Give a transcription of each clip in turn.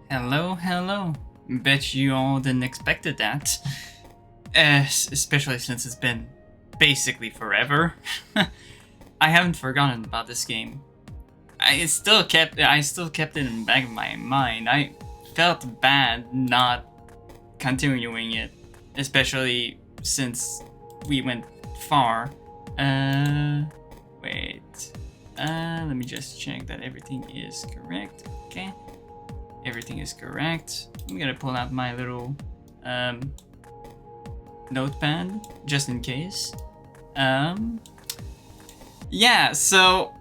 Hello, hello. Bet you all didn't expect that. Especially since it's been basically forever. I haven't forgotten about this game. I still kept it in the back of my mind. I felt bad not continuing it, especially since we went far. Wait. Let me just check that everything is correct. Okay. Everything is correct. I'm gonna pull out my little notepad just in case. Yeah, so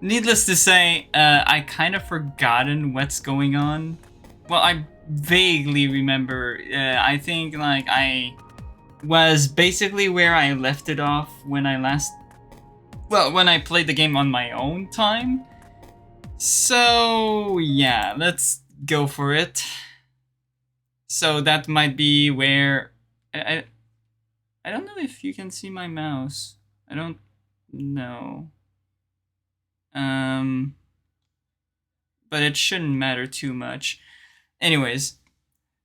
needless to say, I kind of forgotten what's going on. Well, I vaguely remember. I think like I was basically where I left it off when when I played the game on my own time. So yeah, let's go for it. So that might be where I don't know if you can see my mouse. I don't know. But it shouldn't matter too much. Anyways,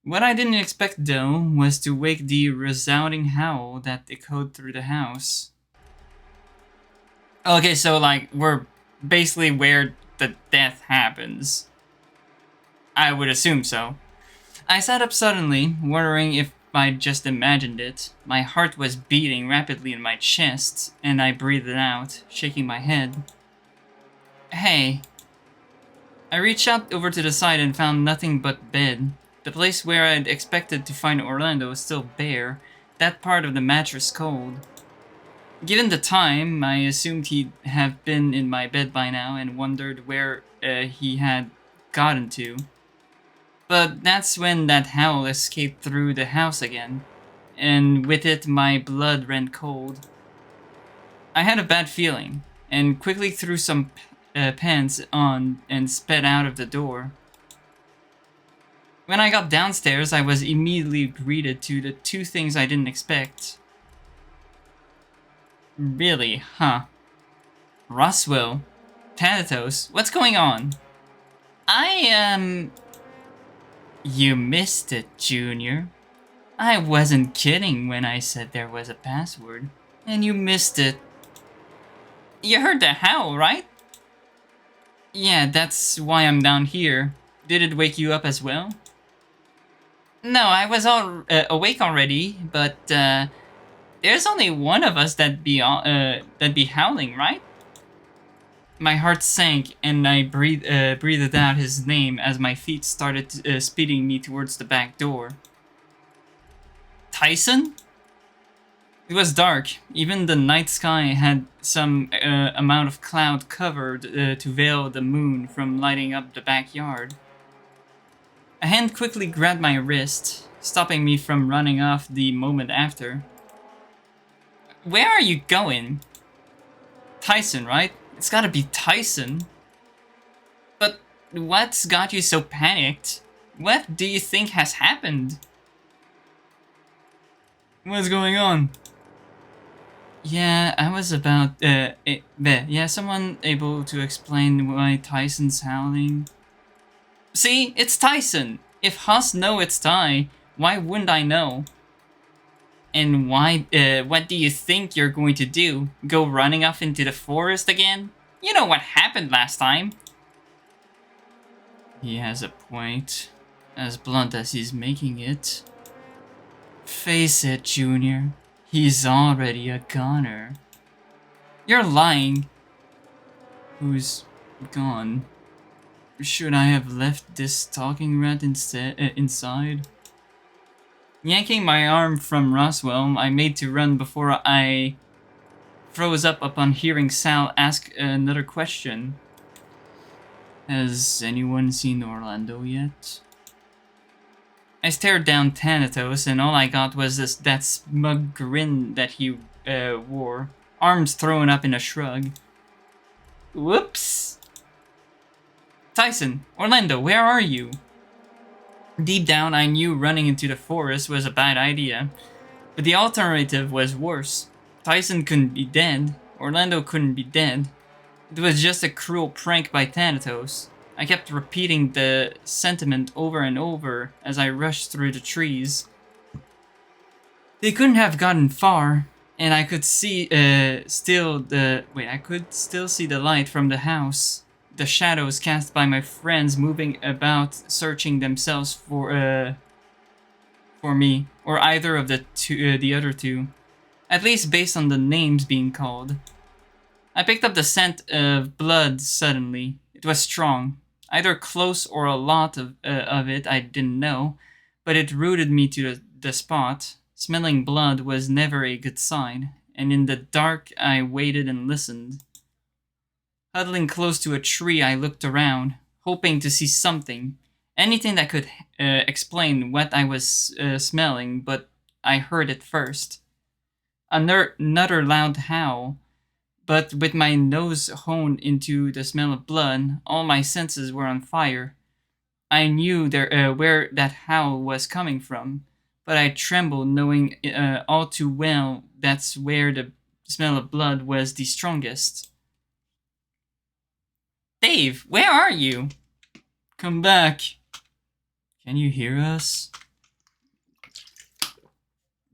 what I didn't expect though was to wake the resounding howl that echoed through the house. Okay, so like we're basically where the death happens. I would assume so. I sat up suddenly, wondering if I'd just imagined it. My heart was beating rapidly in my chest, and I breathed out, shaking my head. Hey. I reached out over to the side and found nothing but bed. The place where I'd expected to find Orlando was still bare, that part of the mattress cold. Given the time, I assumed he'd have been in my bed by now and wondered where he had gotten to. But that's when that howl escaped through the house again, and with it my blood ran cold. I had a bad feeling, and quickly threw some pants on and sped out of the door. When I got downstairs, I was immediately greeted to the two things I didn't expect. Really, huh? Roswell? Thanatos? What's going on? You missed it, Junior. I wasn't kidding when I said there was a password, and you missed it. You heard the howl, right? Yeah, that's why I'm down here. Did it wake you up as well? No, I was awake already, but there's only one of us that'd be howling, right? My heart sank, and I breathed out his name as my feet started speeding me towards the back door. Tyson? It was dark. Even the night sky had some amount of cloud covered to veil the moon from lighting up the backyard. A hand quickly grabbed my wrist, stopping me from running off the moment after. Where are you going? Tyson, right? It's gotta be Tyson. But what's got you so panicked? What do you think has happened? What's going on? Yeah, I was about, someone able to explain why Tyson's howling? See, it's Tyson! If Huss know it's Ty, why wouldn't I know? And what do you think you're going to do? Go running off into the forest again? You know what happened last time. He has a point. As blunt as he's making it. Face it, Junior. He's already a goner. You're lying. Who's gone? Should I have left this talking rat inside? Yanking my arm from Roswell, I made to run before I froze up upon hearing Sal ask another question. Has anyone seen Orlando yet? I stared down Thanatos, and all I got was that smug grin that he wore, arms thrown up in a shrug. Whoops! Tyson, Orlando, where are you? Deep down, I knew running into the forest was a bad idea, but the alternative was worse. Tyson couldn't be dead. Orlando couldn't be dead. It was just a cruel prank by Thanatos. I kept repeating the sentiment over and over as I rushed through the trees. They couldn't have gotten far, and I could see I could still see the light from the house. The shadows cast by my friends moving about, searching themselves for me, or either of the other two. At least based on the names being called. I picked up the scent of blood suddenly. It was strong. Either close or a lot of it, I didn't know, but it rooted me to the spot. Smelling blood was never a good sign, and in the dark I waited and listened. Huddling close to a tree, I looked around, hoping to see something. Anything that could explain what I was smelling, but I heard it first. Another loud howl, but with my nose honed into the smell of blood, all my senses were on fire. I knew where that howl was coming from, but I trembled knowing all too well that's where the smell of blood was the strongest. Dave, where are you? Come back. Can you hear us?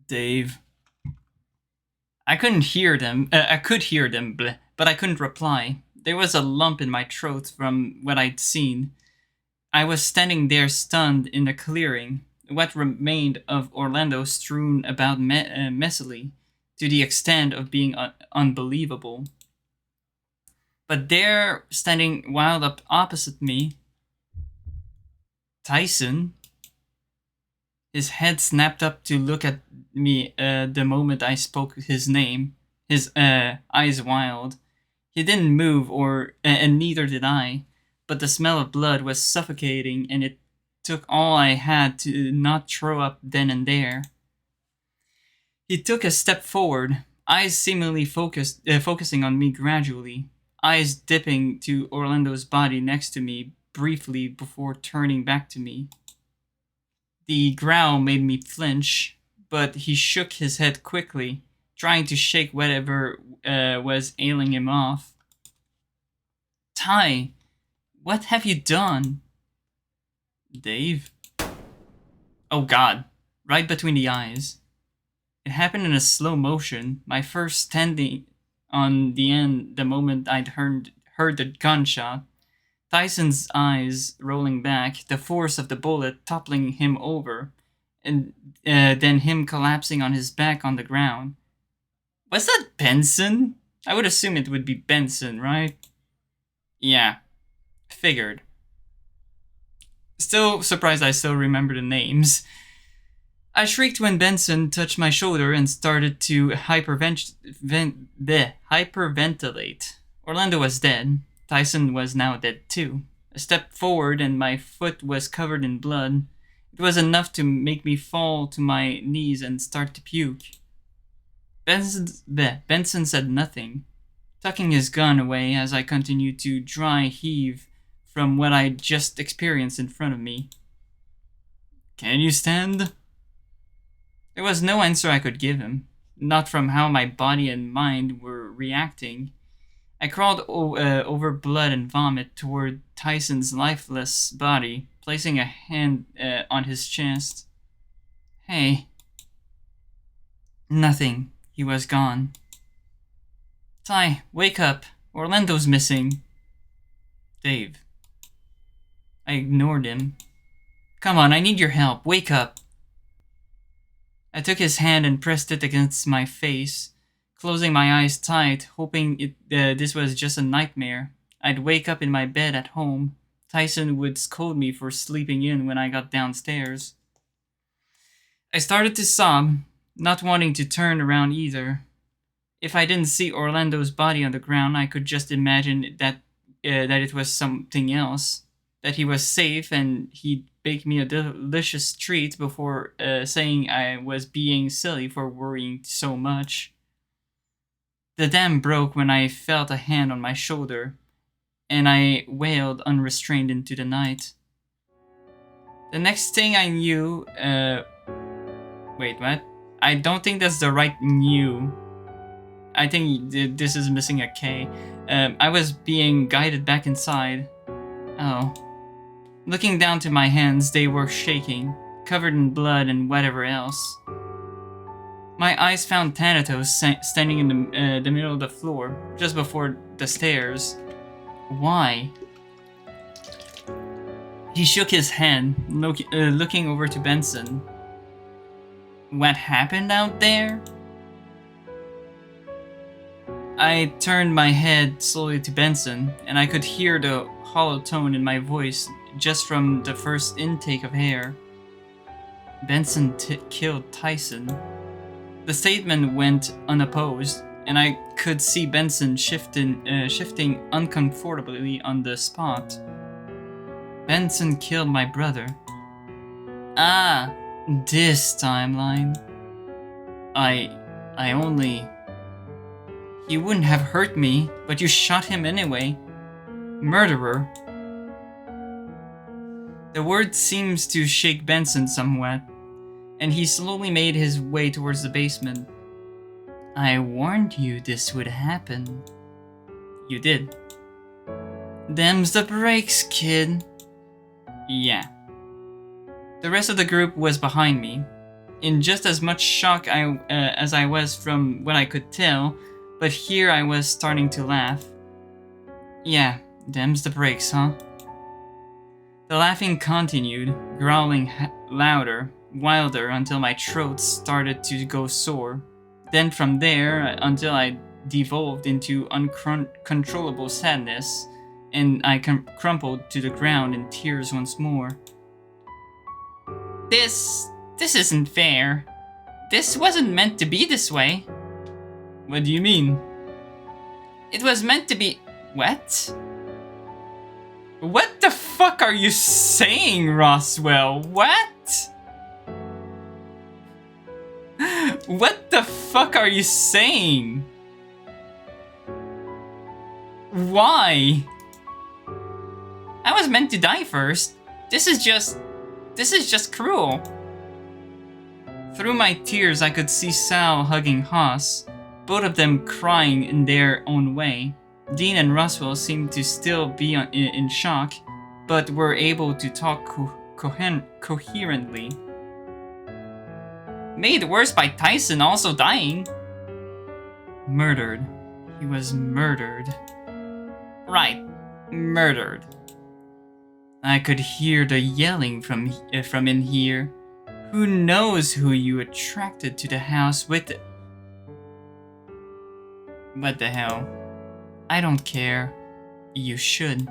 Dave. I couldn't hear them. I could hear them, but I couldn't reply. There was a lump in my throat from what I'd seen. I was standing there stunned in the clearing, what remained of Orlando strewn about messily, to the extent of being unbelievable. But there, standing wild up opposite me, Tyson. His head snapped up to look at me the moment I spoke his name, his eyes wild. He didn't move, and neither did I, but the smell of blood was suffocating, and it took all I had to not throw up then and there. He took a step forward, eyes seemingly focusing on me gradually, eyes dipping to Orlando's body next to me briefly before turning back to me. The growl made me flinch, but he shook his head quickly, trying to shake whatever was ailing him off. Ty, what have you done? Dave? Oh God, right between the eyes. It happened in a slow motion, my first standing on the end the moment I'd heard the gunshot. Tyson's eyes rolling back, the force of the bullet toppling him over, and then him collapsing on his back on the ground. Was that Benson? I would assume it would be Benson, right? Yeah, figured. Still surprised I still remember the names. I shrieked when Benson touched my shoulder and started to hyperventilate. Orlando was dead. Tyson was now dead too. A step forward and my foot was covered in blood. It was enough to make me fall to my knees and start to puke. Benson said nothing, tucking his gun away as I continued to dry heave from what I'd just experienced in front of me. Can you stand? There was no answer I could give him, not from how my body and mind were reacting. I crawled over blood and vomit toward Tyson's lifeless body, placing a hand on his chest. Hey. Nothing. He was gone. Ty, wake up. Orlando's missing. Dave. I ignored him. Come on, I need your help. Wake up. I took his hand and pressed it against my face, closing my eyes tight, hoping this was just a nightmare. I'd wake up in my bed at home. Tyson would scold me for sleeping in when I got downstairs. I started to sob, not wanting to turn around either. If I didn't see Orlando's body on the ground, I could just imagine that it was something else, that he was safe and he'd bake me a delicious treat before saying I was being silly for worrying so much. The dam broke when I felt a hand on my shoulder, and I wailed unrestrained into the night. The next thing I knew, wait, what? I don't think that's the right knew. I think this is missing a K. I was being guided back inside. Oh. Looking down to my hands, they were shaking, covered in blood and whatever else. My eyes found Thanatos standing in the middle of the floor, just before the stairs. Why? He shook his head, looking over to Benson. What happened out there? I turned my head slowly to Benson, and I could hear the hollow tone in my voice just from the first intake of air. Benson killed Tyson. The statement went unopposed, and I could see Benson shifting uncomfortably on the spot. Benson killed my brother. Ah, this timeline. I only... He wouldn't have hurt me, but you shot him anyway. Murderer. The word seems to shake Benson somewhat, and he slowly made his way towards the basement. I warned you this would happen. You did. Them's the breaks, kid. Yeah. The rest of the group was behind me, in just as much shock as I was from what I could tell, but here I was starting to laugh. Yeah, them's the breaks, huh? The laughing continued, growling louder, wilder until my throat started to go sore. Then from there, until I devolved into uncontrollable sadness, and I crumpled to the ground in tears once more. This isn't fair. This wasn't meant to be this way. What do you mean? It was meant to be... What? What the fuck are you saying, Roswell? What? What the fuck are you saying? Why? I was meant to die first. This is just cruel. Through my tears, I could see Sal hugging Haas, both of them crying in their own way. Dean and Roswell seemed to still be in shock, but were able to talk coherently. Made worse by Tyson also dying. Murdered. He was murdered. Right, murdered. I could hear the yelling from in here. Who knows who you attracted to the house with... What the hell? I don't care. You should.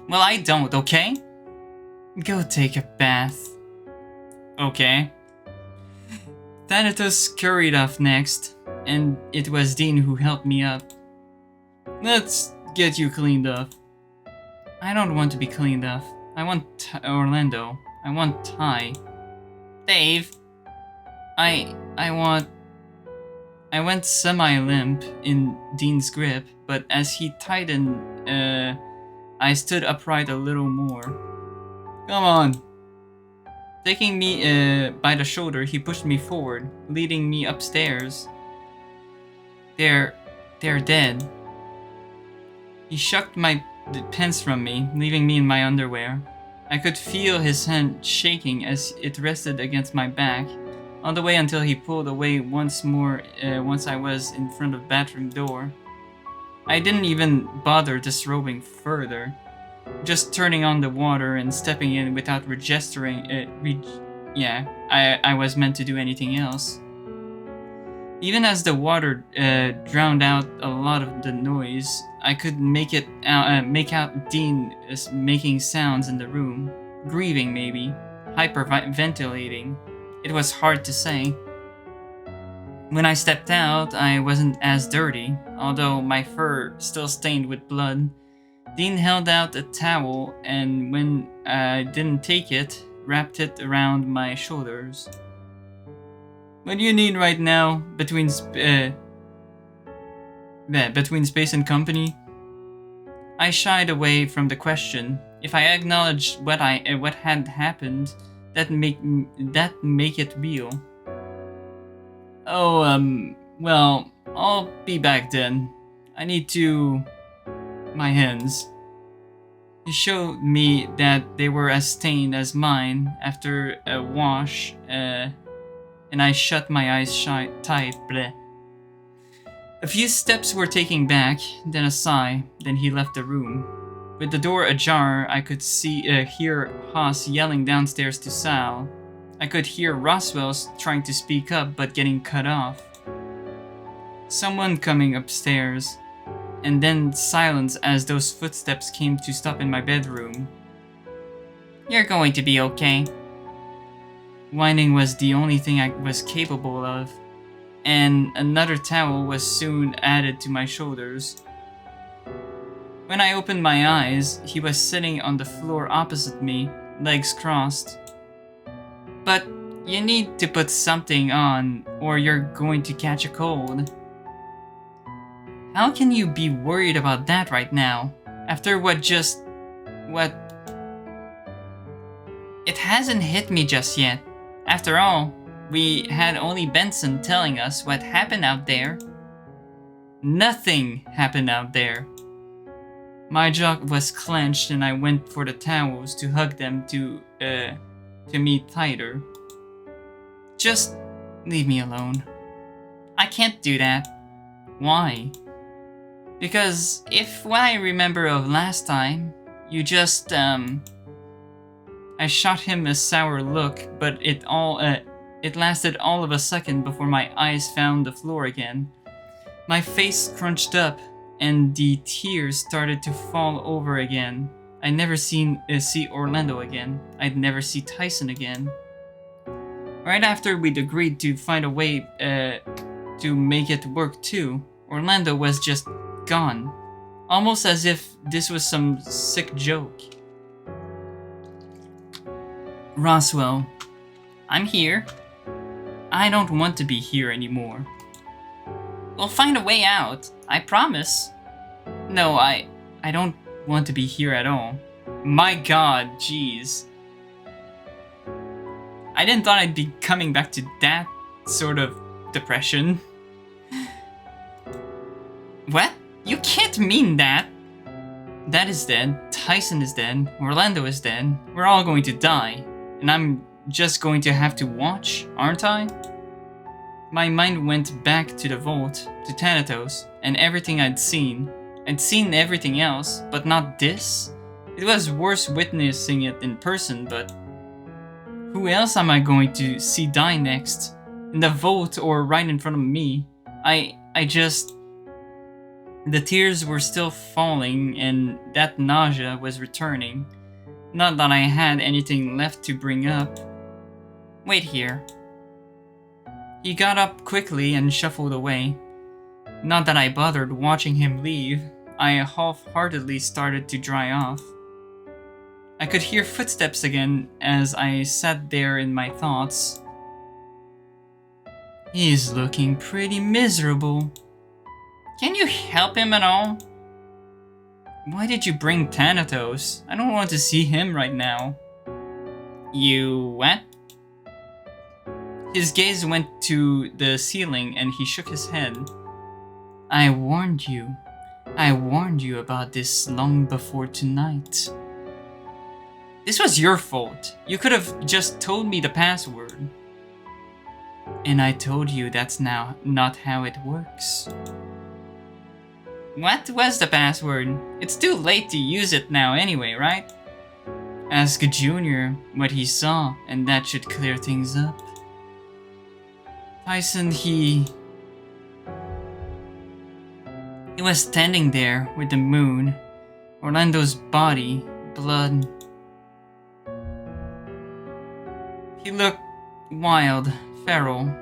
Well, I don't, okay? Go take a bath. Okay. Thanatos scurried off next, and it was Dean who helped me up. Let's get you cleaned up. I don't want to be cleaned up. I want Orlando. I want Ty. Dave. I went semi-limp in Dean's grip, but as he tightened, I stood upright a little more. Come on. Taking me by the shoulder, he pushed me forward, leading me upstairs. They're dead. He shucked the pants from me, leaving me in my underwear. I could feel his hand shaking as it rested against my back, all the way until he pulled away once more once I was in front of the bathroom door. I didn't even bother disrobing further, just turning on the water and stepping in without registering I was meant to do anything else. Even as the water drowned out a lot of the noise, I could make out Dean making sounds in the room, grieving maybe, hyperventilating. It was hard to say. When I stepped out, I wasn't as dirty, although my fur still stained with blood. Dean held out a towel, and when I didn't take it, wrapped it around my shoulders. What do you need right now between space and company? I shied away from the question. If I acknowledged what had happened, that make it real. Oh, well, I'll be back then. I need to... my hands. He showed me that they were as stained as mine after a wash, and I shut my eyes tight. Bleh. A few steps were taken back, then a sigh, then he left the room. With the door ajar, I could hear Haas yelling downstairs to Sal. I could hear Roswell trying to speak up but getting cut off. Someone coming upstairs, and then silence as those footsteps came to stop in my bedroom. "You're going to be okay." Whining was the only thing I was capable of, and another towel was soon added to my shoulders. When I opened my eyes, he was sitting on the floor opposite me, legs crossed. "But you need to put something on, or you're going to catch a cold." "How can you be worried about that right now? After what? It hasn't hit me just yet. After all, we had only Benson telling us what happened out there." "Nothing happened out there." My jaw was clenched and I went for the towels to hug them to me tighter. "Just leave me alone." "I can't do that." "Why?" "Because if what I remember of last time, you just, I shot him a sour look, but it lasted all of a second before my eyes found the floor again. My face crunched up, and the tears started to fall over again. I'd never see Orlando again. I'd never see Tyson again. Right after we'd agreed to find a way to make it work too, Orlando was just gone. Almost as if this was some sick joke. "Roswell, I'm here. I don't want to be here anymore." "We'll find a way out, I promise." "No, I don't want to be here at all." My god, jeez. I didn't thought I'd be coming back to that sort of depression. What? You can't mean that! Dad is dead, Tyson is dead, Orlando is dead, we're all going to die. And I'm just going to have to watch, aren't I? My mind went back to the vault, to Thanatos, and everything I'd seen. I'd seen everything else, but not this. It was worse witnessing it in person, but who else am I going to see die next? In the vault or right in front of me? The tears were still falling and that nausea was returning. Not that I had anything left to bring up. Wait here. He got up quickly and shuffled away. Not that I bothered watching him leave. I half-heartedly started to dry off. I could hear footsteps again as I sat there in my thoughts. He's looking pretty miserable. Can you help him at all? Why did you bring Thanatos? I don't want to see him right now. You what? His gaze went to the ceiling and he shook his head. I warned you. I warned you about this long before tonight. This was your fault. You could have just told me the password. And I told you that's now not how it works. What was the password? It's too late to use it now anyway, right? Ask Junior what he saw, and that should clear things up. Tyson, he was standing there with the moon, Orlando's body, blood. He looked wild, feral,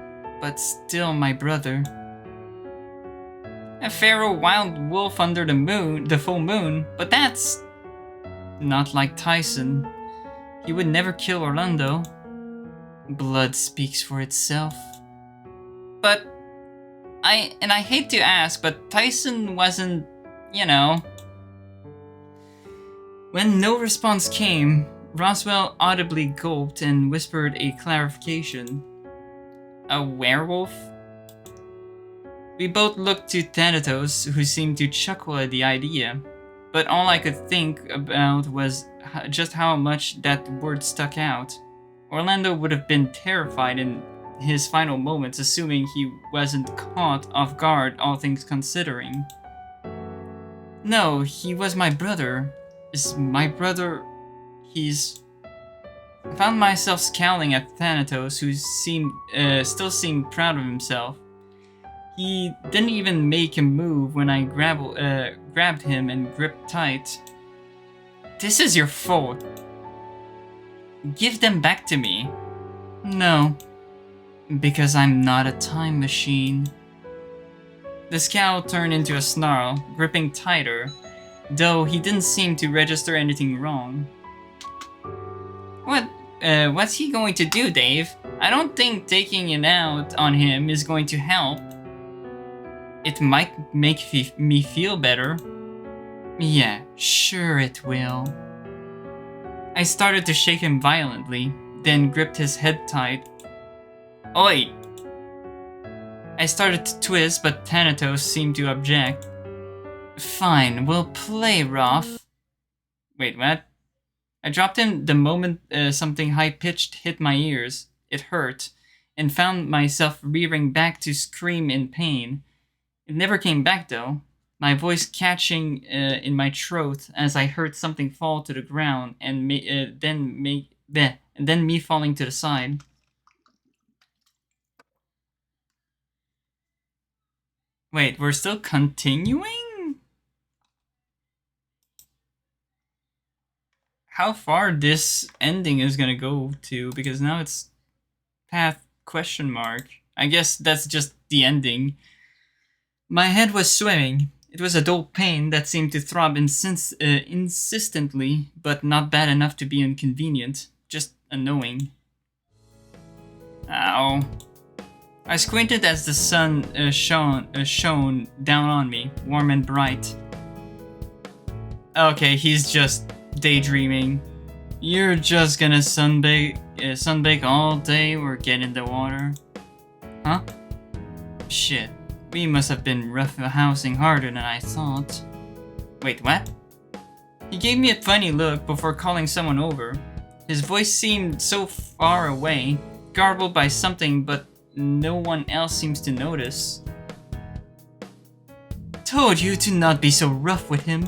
but still my brother. A feral wild wolf under the full moon, but that's not like Tyson. He would never kill Orlando. Blood speaks for itself. But I hate to ask, but Tyson wasn't, you know. When no response came, Roswell audibly gulped and whispered a clarification. A werewolf? We both looked to Thanatos, who seemed to chuckle at the idea. but all I could think about was just how much that word stuck out. Orlando would have been terrified in his final moments, assuming he wasn't caught off guard, all things considering. No, he was my brother. Is my brother... He's... I found myself scowling at Thanatos, who still seemed proud of himself. He didn't even make a move when I grabbed him and gripped tight. This is your fault. Give them back to me. No, because I'm not a time machine. The scowl turned into a snarl, gripping tighter, though he didn't seem to register anything wrong. What's he going to do, Dave? I don't think taking it out on him is going to help. It might make me feel better. Yeah, sure it will. I started to shake him violently, then gripped his head tight. Oi! I started to twist, but Thanatos seemed to object. Fine, we'll play rough. Wait, what? I dropped him the moment something high-pitched hit my ears. It hurt, and found myself rearing back to scream in pain. It never came back, though, my voice catching in my throat as I heard something fall to the ground, and then me falling to the side. Wait, we're still continuing? How far this ending is gonna go to, because now it's path question mark. I guess that's just the ending. My head was swimming. It was a dull pain that seemed to throb insistently, but not bad enough to be inconvenient, just annoying. Ow. I squinted as the sun shone down on me, warm and bright. Okay, he's just daydreaming. You're just gonna sunbake all day or get in the water? Huh? Shit, we must have been roughhousing harder than I thought. Wait, what? He gave me a funny look before calling someone over. His voice seemed so far away, garbled by something, but no one else seems to notice. Told you to not be so rough with him.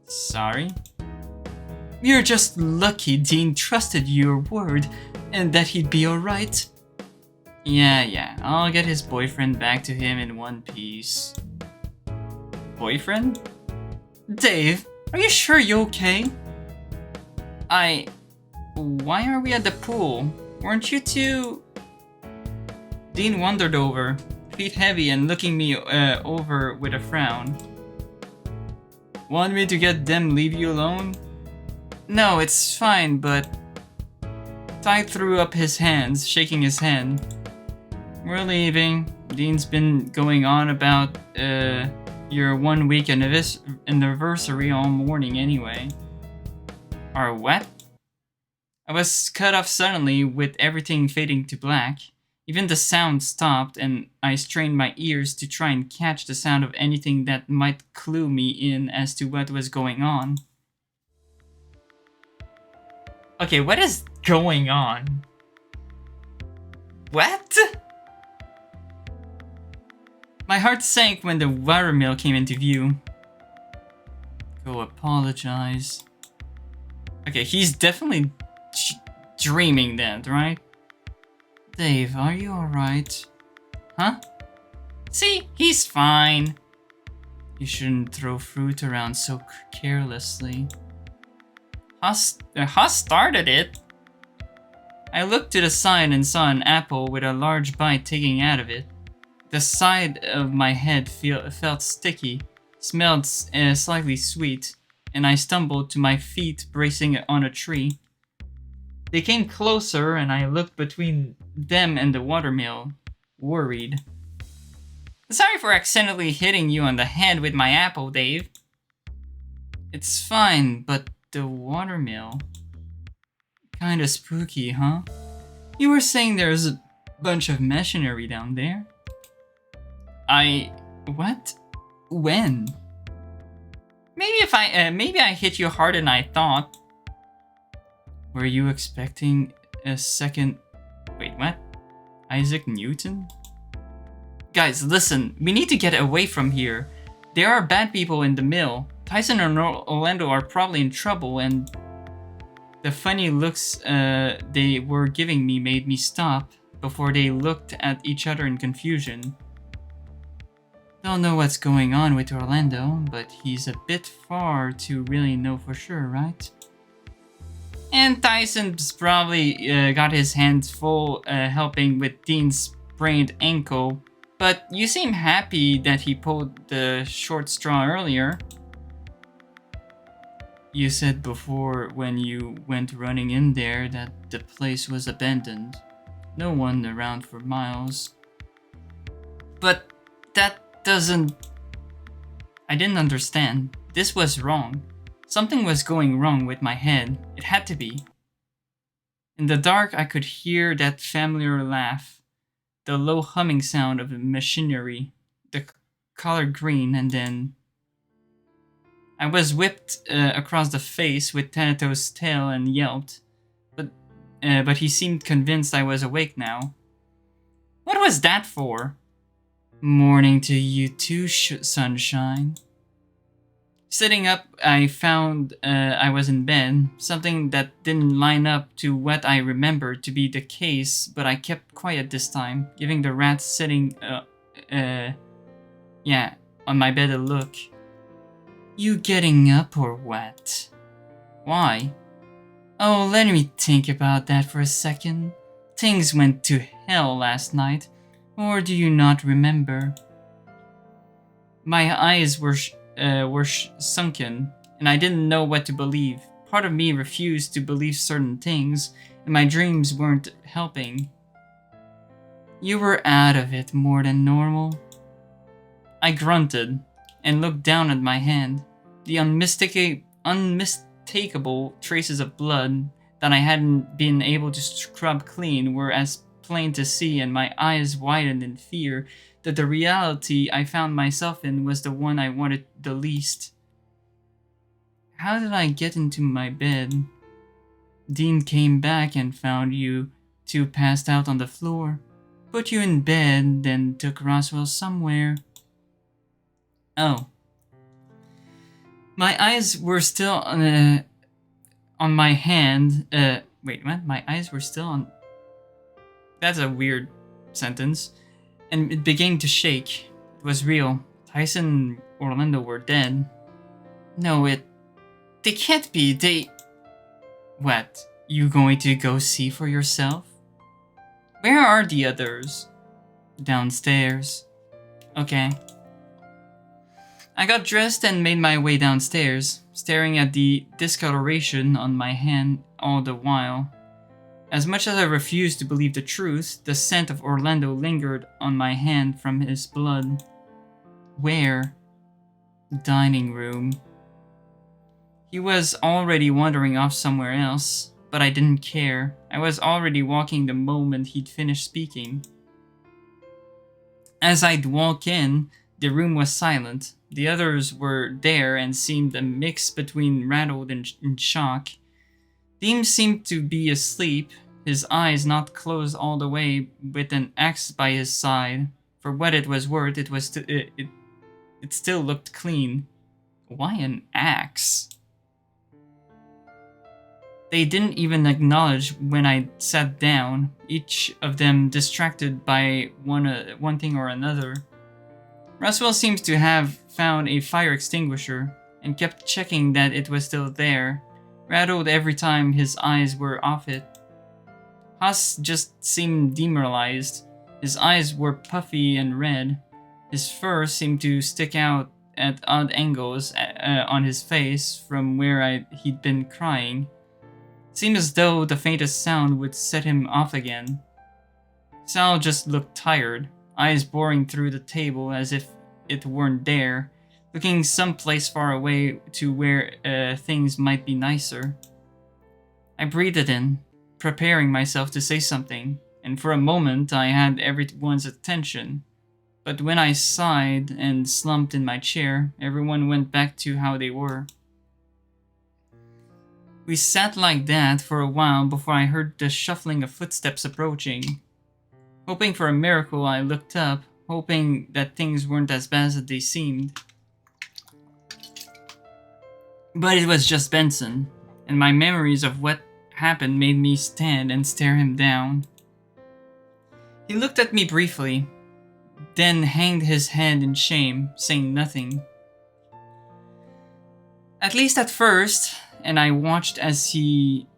Sorry? You're just lucky Dean trusted your word and that he'd be alright. Yeah, I'll get his boyfriend back to him in one piece. Boyfriend? Dave, are you sure you're okay? Why are we at the pool? Weren't you two... Dean wandered over, feet heavy and looking me over with a frown. Want me to get them leave you alone? No, it's fine, but... Ty threw up his hands, shaking his head. We're leaving. Dean's been going on about your 1 week anniversary all morning anyway. Our what? I was cut off suddenly with everything fading to black. Even the sound stopped, and I strained my ears to try and catch the sound of anything that might clue me in as to what was going on. Okay, what is going on? What? My heart sank when the watermill came into view. Go apologize. Okay, he's definitely dreaming that, right? Dave, are you alright? Huh? See, he's fine. You shouldn't throw fruit around so carelessly. Huss started it. I looked to the side and saw an apple with a large bite taking out of it. The side of my head felt sticky, smelled slightly sweet, and I stumbled to my feet, bracing on a tree. They came closer, and I looked between them and the watermill, worried. Sorry for accidentally hitting you on the head with my apple, Dave. It's fine, but the watermill... Kinda spooky, huh? You were saying there's a bunch of machinery down there? What? When? Maybe I hit you harder than I thought. Were you expecting a second? Wait, what? Isaac Newton? Guys, listen. We need to get away from here. There are bad people in the mill. Tyson and Orlando are probably in trouble, and the funny looks they were giving me made me stop before they looked at each other in confusion. Don't know what's going on with Orlando, but he's a bit far to really know for sure, right? And Tyson's probably got his hands full helping with Dean's sprained ankle, but you seem happy that he pulled the short straw earlier. You said before when you went running in there that the place was abandoned. No one around for miles. But that doesn't... I didn't understand. This was wrong. Something was going wrong with my head. It had to be. In the dark, I could hear that familiar laugh, the low humming sound of the the color green, and then I was whipped across the face with Thanatos' tail and yelped, but he seemed convinced I was awake now. What was that for? Morning to you too, sunshine. Sitting up, I found I was in bed, something that didn't line up to what I remembered to be the case, but I kept quiet this time, giving the rat sitting, on my bed a look. You getting up or what? Why? Oh, let me think about that for a second. Things went to hell last night, or do you not remember? My eyes were sunken, and I didn't know what to believe. Part of me refused to believe certain things, and my dreams weren't helping. You were out of it more than normal. I grunted and looked down at my hand. The unmistakable traces of blood that I hadn't been able to scrub clean were as plain to see, and my eyes widened in fear that the reality I found myself in was the one I wanted the least. How did I get into my bed? Dean came back and found you two passed out on the floor, put you in bed, then took Roswell somewhere. Oh. My eyes were still on my hand. Wait, what? My eyes were still on... That's a weird sentence. And it began to shake. It was real. Tyson and Orlando were dead. No, they can't be. What? You going to go see for yourself? Where are the others? Downstairs. Okay. I got dressed and made my way downstairs, staring at the discoloration on my hand all the while. As much as I refused to believe the truth, the scent of Orlando lingered on my hand from his blood. Where? Dining room. He was already wandering off somewhere else, but I didn't care. I was already walking the moment he'd finished speaking. As I'd walk in, the room was silent. The others were there and seemed a mix between rattled and in shock. Dean seemed to be asleep, his eyes not closed all the way, with an axe by his side. For what it was worth, it still looked clean. Why an axe? They didn't even acknowledge when I sat down, each of them distracted by one thing or another. Roswell seems to have found a fire extinguisher and kept checking that it was still there, rattled every time his eyes were off it. Haas just seemed demoralized. His eyes were puffy and red. His fur seemed to stick out at odd angles on his face from where he'd been crying. It seemed as though the faintest sound would set him off again. Sal just looked tired, eyes boring through the table as if it weren't there, looking someplace far away to where things might be nicer. I breathed in, preparing myself to say something, and for a moment I had everyone's attention, But when I sighed and slumped in my chair, everyone went back to how they were. We sat like that for a while before I heard the shuffling of footsteps approaching. Hoping for a miracle, I looked up, hoping that things weren't as bad as they seemed. But it was just Benson, and my memories of what happened made me stand and stare him down. He looked at me briefly, then hanged his head in shame, saying nothing. At least at first, and I watched as he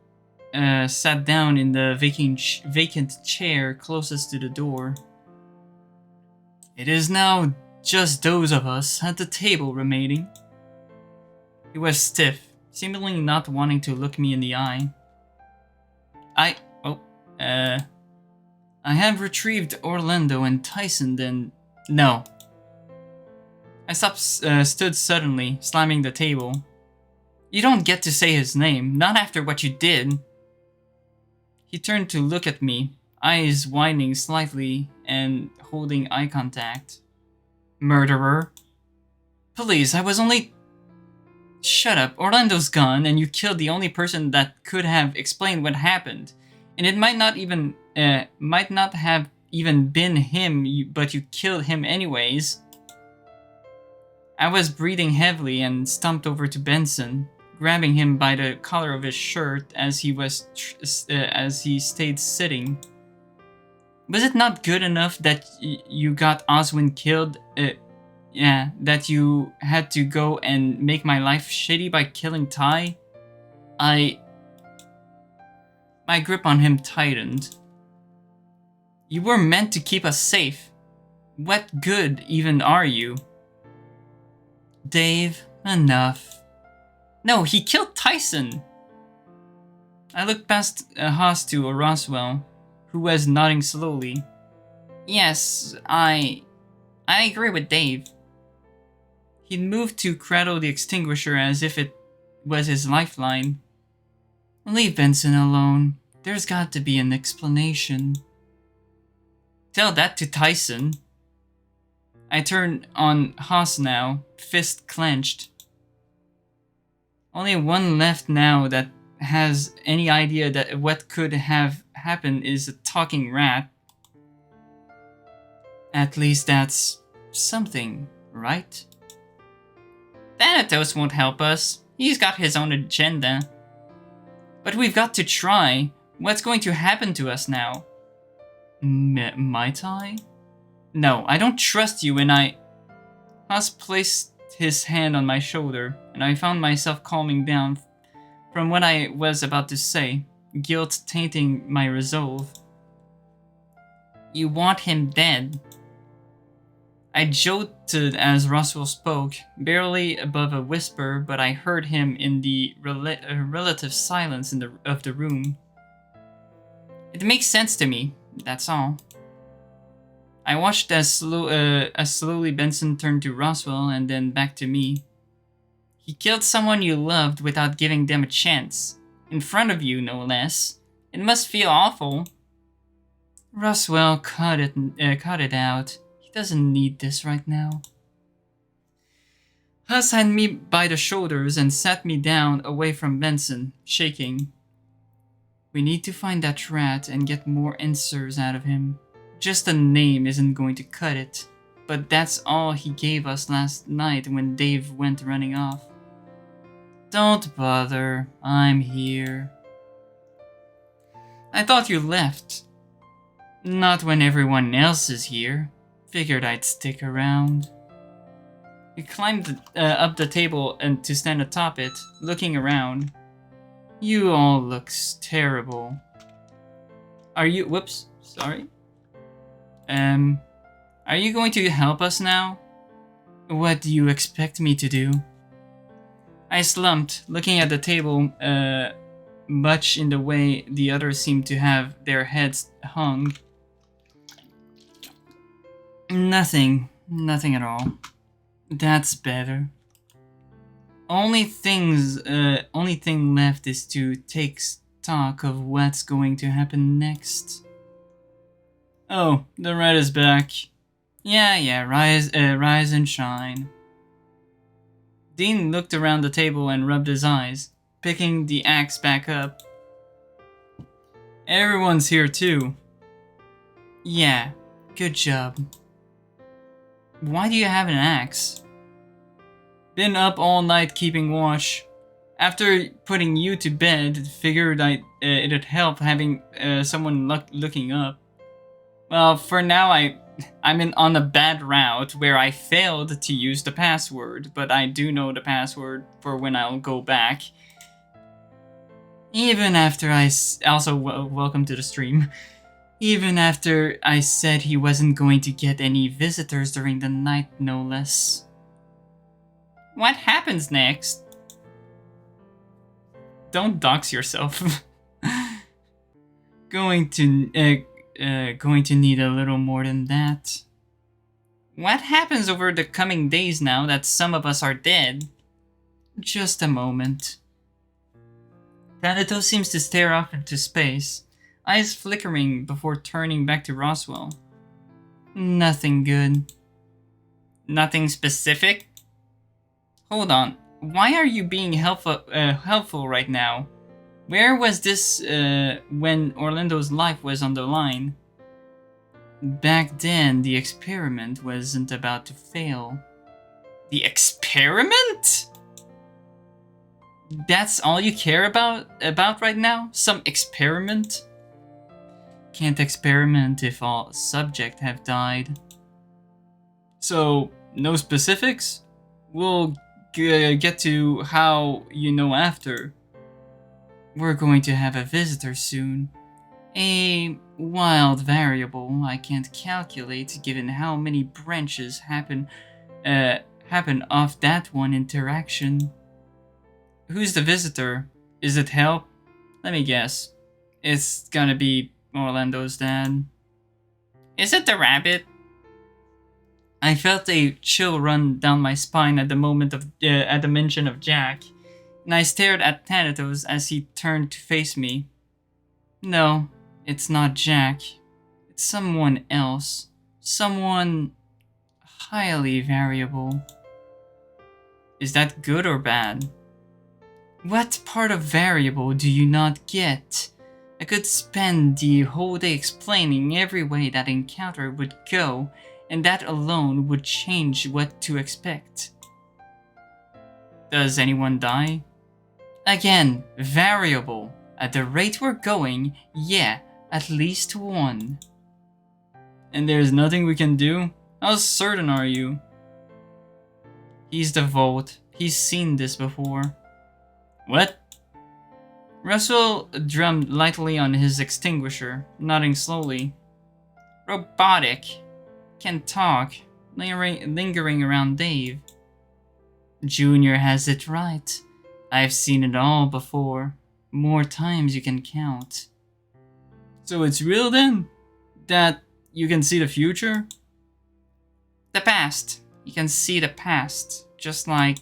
sat down in the vacant chair closest to the door. It is now just those of us at the table remaining. He was stiff, seemingly not wanting to look me in the eye. I have retrieved Orlando and Tyson, then... No. I stood suddenly, slamming the table. You don't get to say his name, not after what you did. He turned to look at me, eyes widening slightly and holding eye contact. Murderer? Please, I was only... Shut up, Orlando's gone, and you killed the only person that could have explained what happened. And it might not have even been him, but you killed him anyways. I was breathing heavily and stumped over to Benson, grabbing him by the collar of his shirt as he stayed sitting. Was it not good enough that you got Oswin killed? That you had to go and make my life shitty by killing Ty? My grip on him tightened. You were meant to keep us safe. What good even are you? Dave, enough. No, he killed Tyson! I looked past Haas to Roswell, who was nodding slowly. Yes, I agree with Dave. He'd moved to cradle the extinguisher as if it was his lifeline. Leave Benson alone. There's got to be an explanation. Tell that to Tyson. I turned on Haas now, fist clenched. Only one left now that has any idea that what could have happened is a talking rat. At least that's something, right? Thanatos won't help us. He's got his own agenda. But we've got to try. What's going to happen to us now? Might I? No, I don't trust you, and Haas placed his hand on my shoulder, and I found myself calming down from what I was about to say, guilt tainting my resolve. You want him dead. I jolted as Roswell spoke, barely above a whisper, but I heard him in the relative silence of the room. It makes sense to me, that's all. I watched as slowly Benson turned to Roswell and then back to me. He killed someone you loved without giving them a chance. In front of you, no less. It must feel awful. Roswell cut it out. He doesn't need this right now. Huss had me by the shoulders and sat me down away from Benson, shaking. We need to find that rat and get more answers out of him. Just a name isn't going to cut it, but that's all he gave us last night when Dave went running off. Don't bother, I'm here. I thought you left. Not when everyone else is here. Figured I'd stick around. He climbed up the table and to stand atop it, looking around. You all look terrible. Are you... Whoops, sorry. Are you going to help us now? What do you expect me to do? I slumped, looking at the table, much in the way the others seemed to have their heads hung. Nothing at all. That's better. Only thing left is to take stock of what's going to happen next. Oh, the rat is back. Yeah, rise and shine. Dean looked around the table and rubbed his eyes, picking the axe back up. Everyone's here too. Yeah, good job. Why do you have an axe? Been up all night keeping watch. After putting you to bed, figured it'd help having someone looking up. Well, for now I'm on a bad route where I failed to use the password, but I do know the password for when I'll go back. Even after also welcome to the stream. Even after I said he wasn't going to get any visitors during the night, no less. What happens next? Don't dox yourself. Going to need a little more than that. What happens over the coming days now that some of us are dead? Just a moment. Thanatos seems to stare off into space, eyes flickering before turning back to Roswell. Nothing good. Nothing specific? Hold on. Why are you being helpful right now? Where was this when Orlando's life was on the line? Back then, the experiment wasn't about to fail. The experiment? That's all you care about right now? Some experiment? Can't experiment if all subject have died. So, no specifics? We'll get to how you know after. We're going to have a visitor soon. A wild variable I can't calculate given how many branches happen off that one interaction. Who's the visitor? Is it help? Let me guess. It's gonna be Orlando's dad. Is it the rabbit? I felt a chill run down my spine at the mention of Jack, and I stared at Thanatos as he turned to face me. No, it's not Jack. It's someone else. Someone highly variable. Is that good or bad? What part of variable do you not get? I could spend the whole day explaining every way that encounter would go, and that alone would change what to expect. Does anyone die? Again, variable. At the rate we're going, yeah, at least one. And there's nothing we can do? How certain are you? He's the Vault. He's seen this before. What? Russell drummed lightly on his extinguisher, nodding slowly. Robotic. Can talk. Lingering around Dave. Junior has it right. I've seen it all before. More times you can count. So it's real then? That you can see the future? The past. You can see the past. Just like...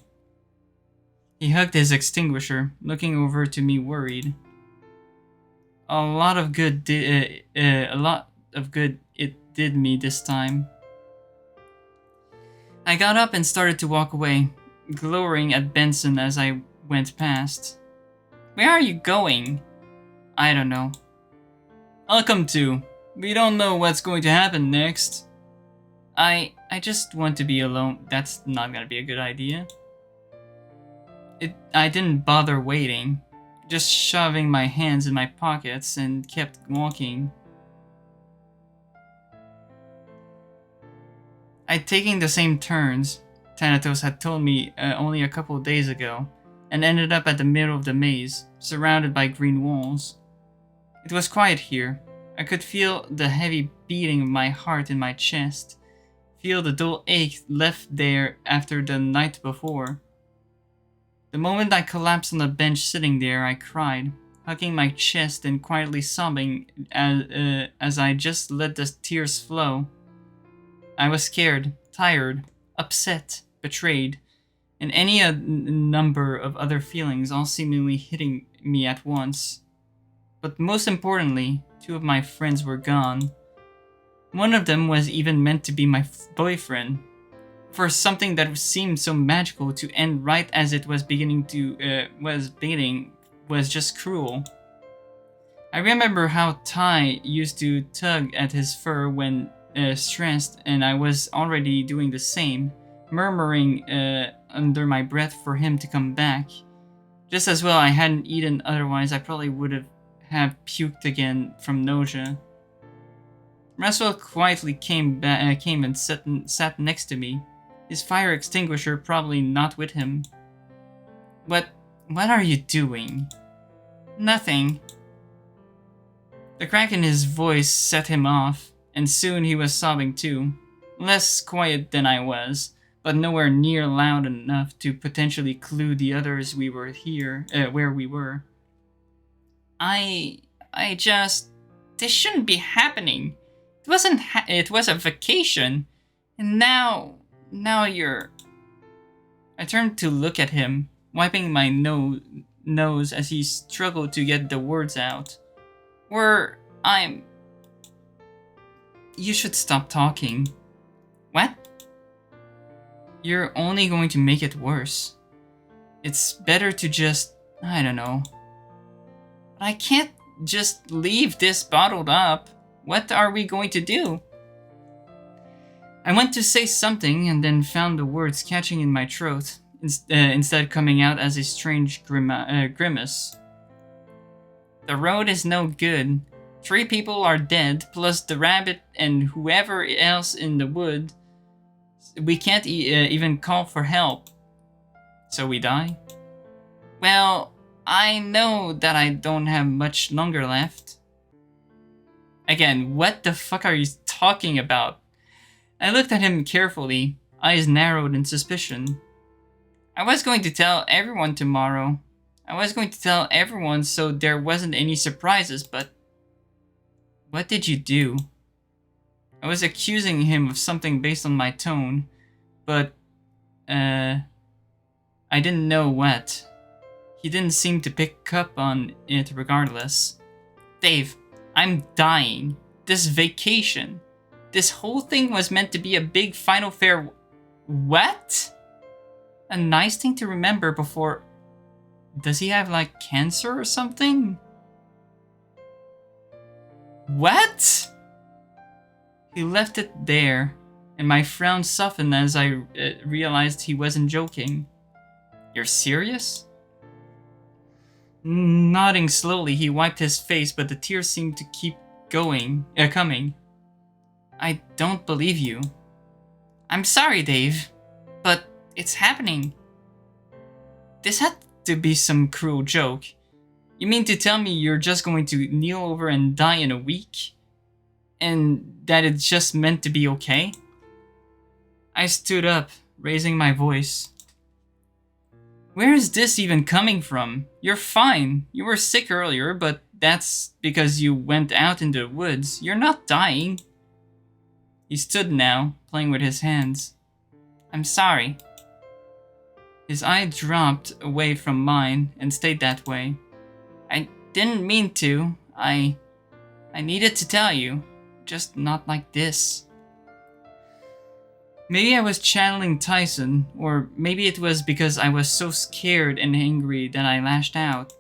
He hugged his extinguisher, looking over to me worried. A lot of good it did me this time. I got up and started to walk away, glowering at Benson as I went past. Where are you going? I don't know. I'll come too. We don't know what's going to happen next. I just want to be alone. That's not gonna be a good idea. I didn't bother waiting, just shoving my hands in my pockets and kept walking. I'd taken the same turns Thanatos had told me only a couple of days ago, and ended up at the middle of the maze, surrounded by green walls. It was quiet here. I could feel the heavy beating of my heart in my chest, feel the dull ache left there after the night before. The moment I collapsed on the bench sitting there, I cried, hugging my chest and quietly sobbing as I just let the tears flow. I was scared, tired, upset, betrayed, and any number of other feelings all seemingly hitting me at once. But most importantly, 2 of my friends were gone. One of them was even meant to be my boyfriend. For something that seemed so magical to end right as it was beginning was just cruel. I remember how Ty used to tug at his fur when stressed, and I was already doing the same, murmuring under my breath for him to come back. Just as well I hadn't eaten, otherwise I probably would have puked again from nausea. Maxwell quietly came and sat next to me, his fire extinguisher probably not with him. What are you doing? Nothing. The crack in his voice set him off, and soon he was sobbing too. Less quiet than I was, but nowhere near loud enough to potentially clue the others we were where we were. This shouldn't be happening. It was a vacation, and now you're... I turned to look at him, wiping my nose as he struggled to get the words out. You should stop talking. What? You're only going to make it worse. It's better to just... I don't know. But I can't just leave this bottled up. What are we going to do? I went to say something and then found the words catching in my throat, instead coming out as a strange grimace. The road is no good. 3 people are dead, plus the rabbit and whoever else in the wood. We can't even call for help. So we die? Well, I know that I don't have much longer left. Again, what the fuck are you talking about? I looked at him carefully, eyes narrowed in suspicion. I was going to tell everyone tomorrow. I was going to tell everyone so there wasn't any surprises, but... What did you do? I was accusing him of something based on my tone, but... I didn't know what. He didn't seem to pick up on it regardless. Dave, I'm dying. This vacation. This whole thing was meant to be a big final farewell. What? A nice thing to remember before... Does he have, like, cancer or something? What? He left it there, and my frown softened as I realized he wasn't joking. You're serious? Nodding slowly, he wiped his face, but the tears seemed to keep coming. I don't believe you. I'm sorry, Dave, but it's happening. This had to be some cruel joke. You mean to tell me you're just going to kneel over and die in a week? And that it's just meant to be okay? I stood up, raising my voice. Where is this even coming from? You're fine. You were sick earlier, but that's because you went out in the woods. You're not dying. He stood now, playing with his hands. I'm sorry. His eye dropped away from mine and stayed that way. I didn't mean to. I needed to tell you. Just not like this. Maybe I was channeling Tyson, or maybe it was because I was so scared and angry that I lashed out.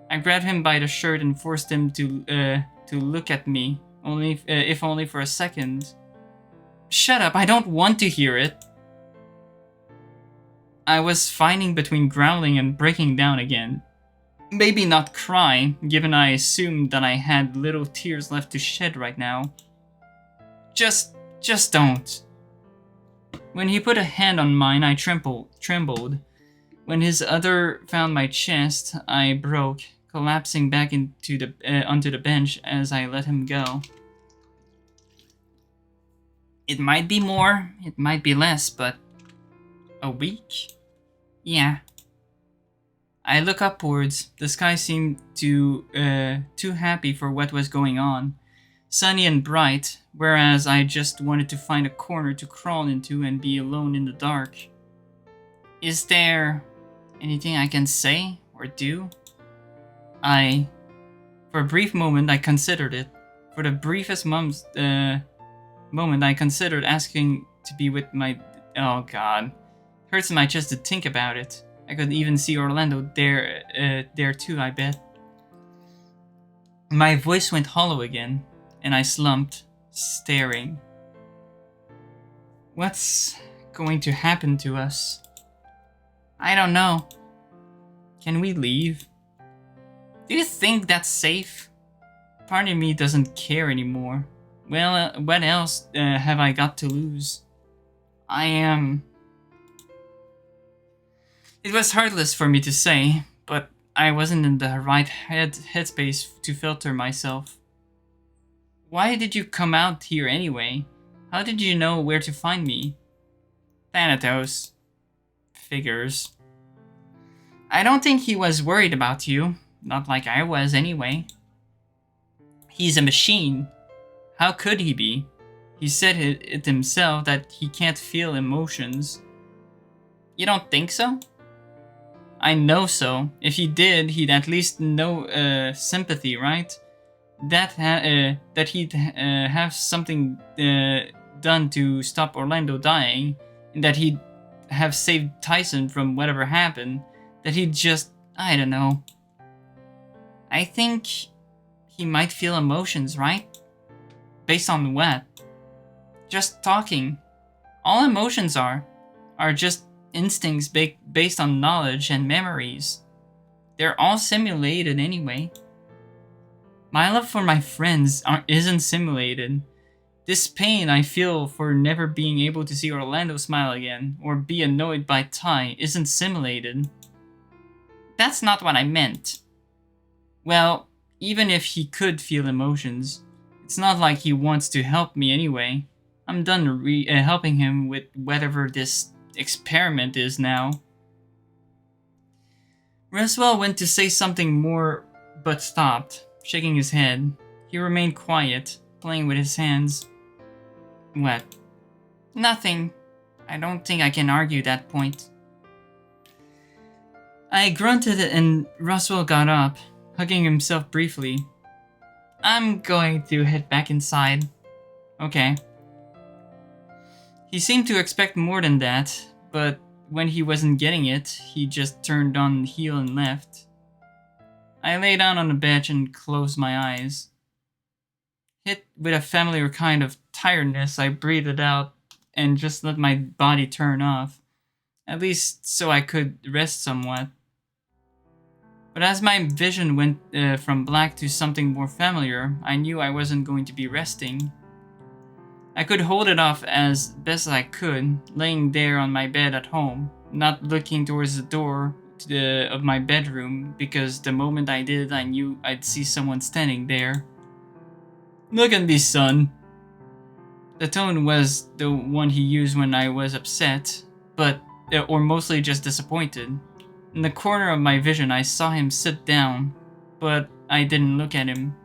I grabbed him by the shirt and forced him to look at me, if only for a second. Shut up, I don't want to hear it. I was fighting between growling and breaking down again. Maybe not cry, given I assumed that I had little tears left to shed right now. Just don't. When he put a hand on mine, I trembled. When his other found my chest, I broke, collapsing back onto the bench as I let him go. It might be more, it might be less, but... a week? Yeah. I look upwards. The sky seemed too happy for what was going on. Sunny and bright, whereas I just wanted to find a corner to crawl into and be alone in the dark. Is there anything I can say or do? For a brief moment, I considered it. For the briefest moment, I considered asking to be with my... Oh god. Hurts my chest to think about it. I could even see Orlando there too, I bet. My voice went hollow again, and I slumped, staring. What's going to happen to us? I don't know. Can we leave? Do you think that's safe? Part of me doesn't care anymore. Well, what else have I got to lose? I am... It was heartless for me to say, but I wasn't in the right headspace to filter myself. Why did you come out here anyway? How did you know where to find me? Thanatos. Figures. I don't think he was worried about you. Not like I was anyway. He's a machine. How could he be? He said it himself that he can't feel emotions. You don't think so? I know so. If he did, he'd at least know sympathy, right? That he'd have something done to stop Orlando dying, and that he'd have saved Tyson from whatever happened, that he'd just... I don't know. I think he might feel emotions, right? Based on what? Just talking. All emotions are just instincts based on knowledge and memories. They're all simulated anyway. My love for my friends isn't simulated. This pain I feel for never being able to see Orlando smile again, or be annoyed by Ty, isn't simulated. That's not what I meant. Well, even if he could feel emotions, it's not like he wants to help me anyway. I'm done helping him with whatever this experiment is now. Reswell went to say something more, but stopped, shaking his head. He remained quiet, playing with his hands. What? Nothing. I don't think I can argue that point. I grunted and Roswell got up, hugging himself briefly. I'm going to head back inside. Okay. He seemed to expect more than that, but when he wasn't getting it, he just turned on the heel and left. I lay down on the bench and closed my eyes. Hit with a familiar kind of tiredness, I breathed out and just let my body turn off, at least so I could rest somewhat. But as my vision went from black to something more familiar, I knew I wasn't going to be resting. I could hold it off as best I could, laying there on my bed at home, not looking towards the door of my bedroom, because the moment I did, I knew I'd see someone standing there. Look at me, son. The tone was the one he used when I was upset, or mostly just disappointed. In the corner of my vision, I saw him sit down, but I didn't look at him.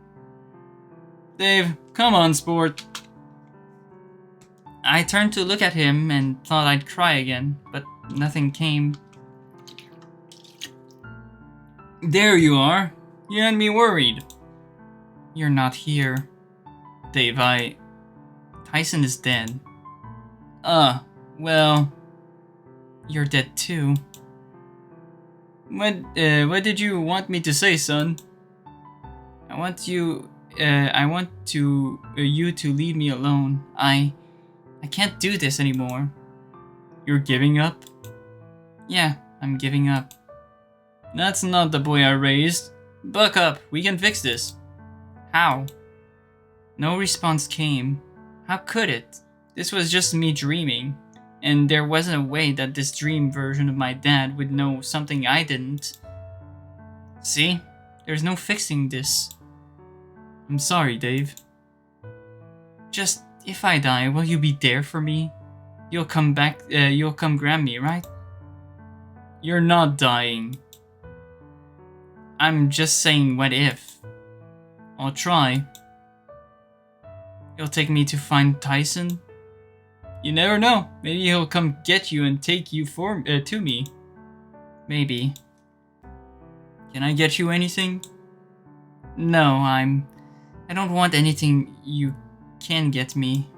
Dave, come on, sport. I turned to look at him and thought I'd cry again, but nothing came. There you are. You had me worried. You're not here. Dave, Tyson is dead. Well... You're dead too. What did you want me to say, son? I want you to leave me alone. I can't do this anymore. You're giving up? Yeah, I'm giving up. That's not the boy I raised. Buck up, we can fix this. How? No response came. How could it? This was just me dreaming. And there wasn't a way that this dream version of my dad would know something I didn't. See? There's no fixing this. I'm sorry, Dave. Just, if I die, will you be there for me? You'll come back, you'll come grab me, right? You're not dying. I'm just saying, what if? I'll try. You'll take me to find Tyson? You never know. Maybe he'll come get you and take you to me. Maybe. Can I get you anything? No, I don't want anything you can get me.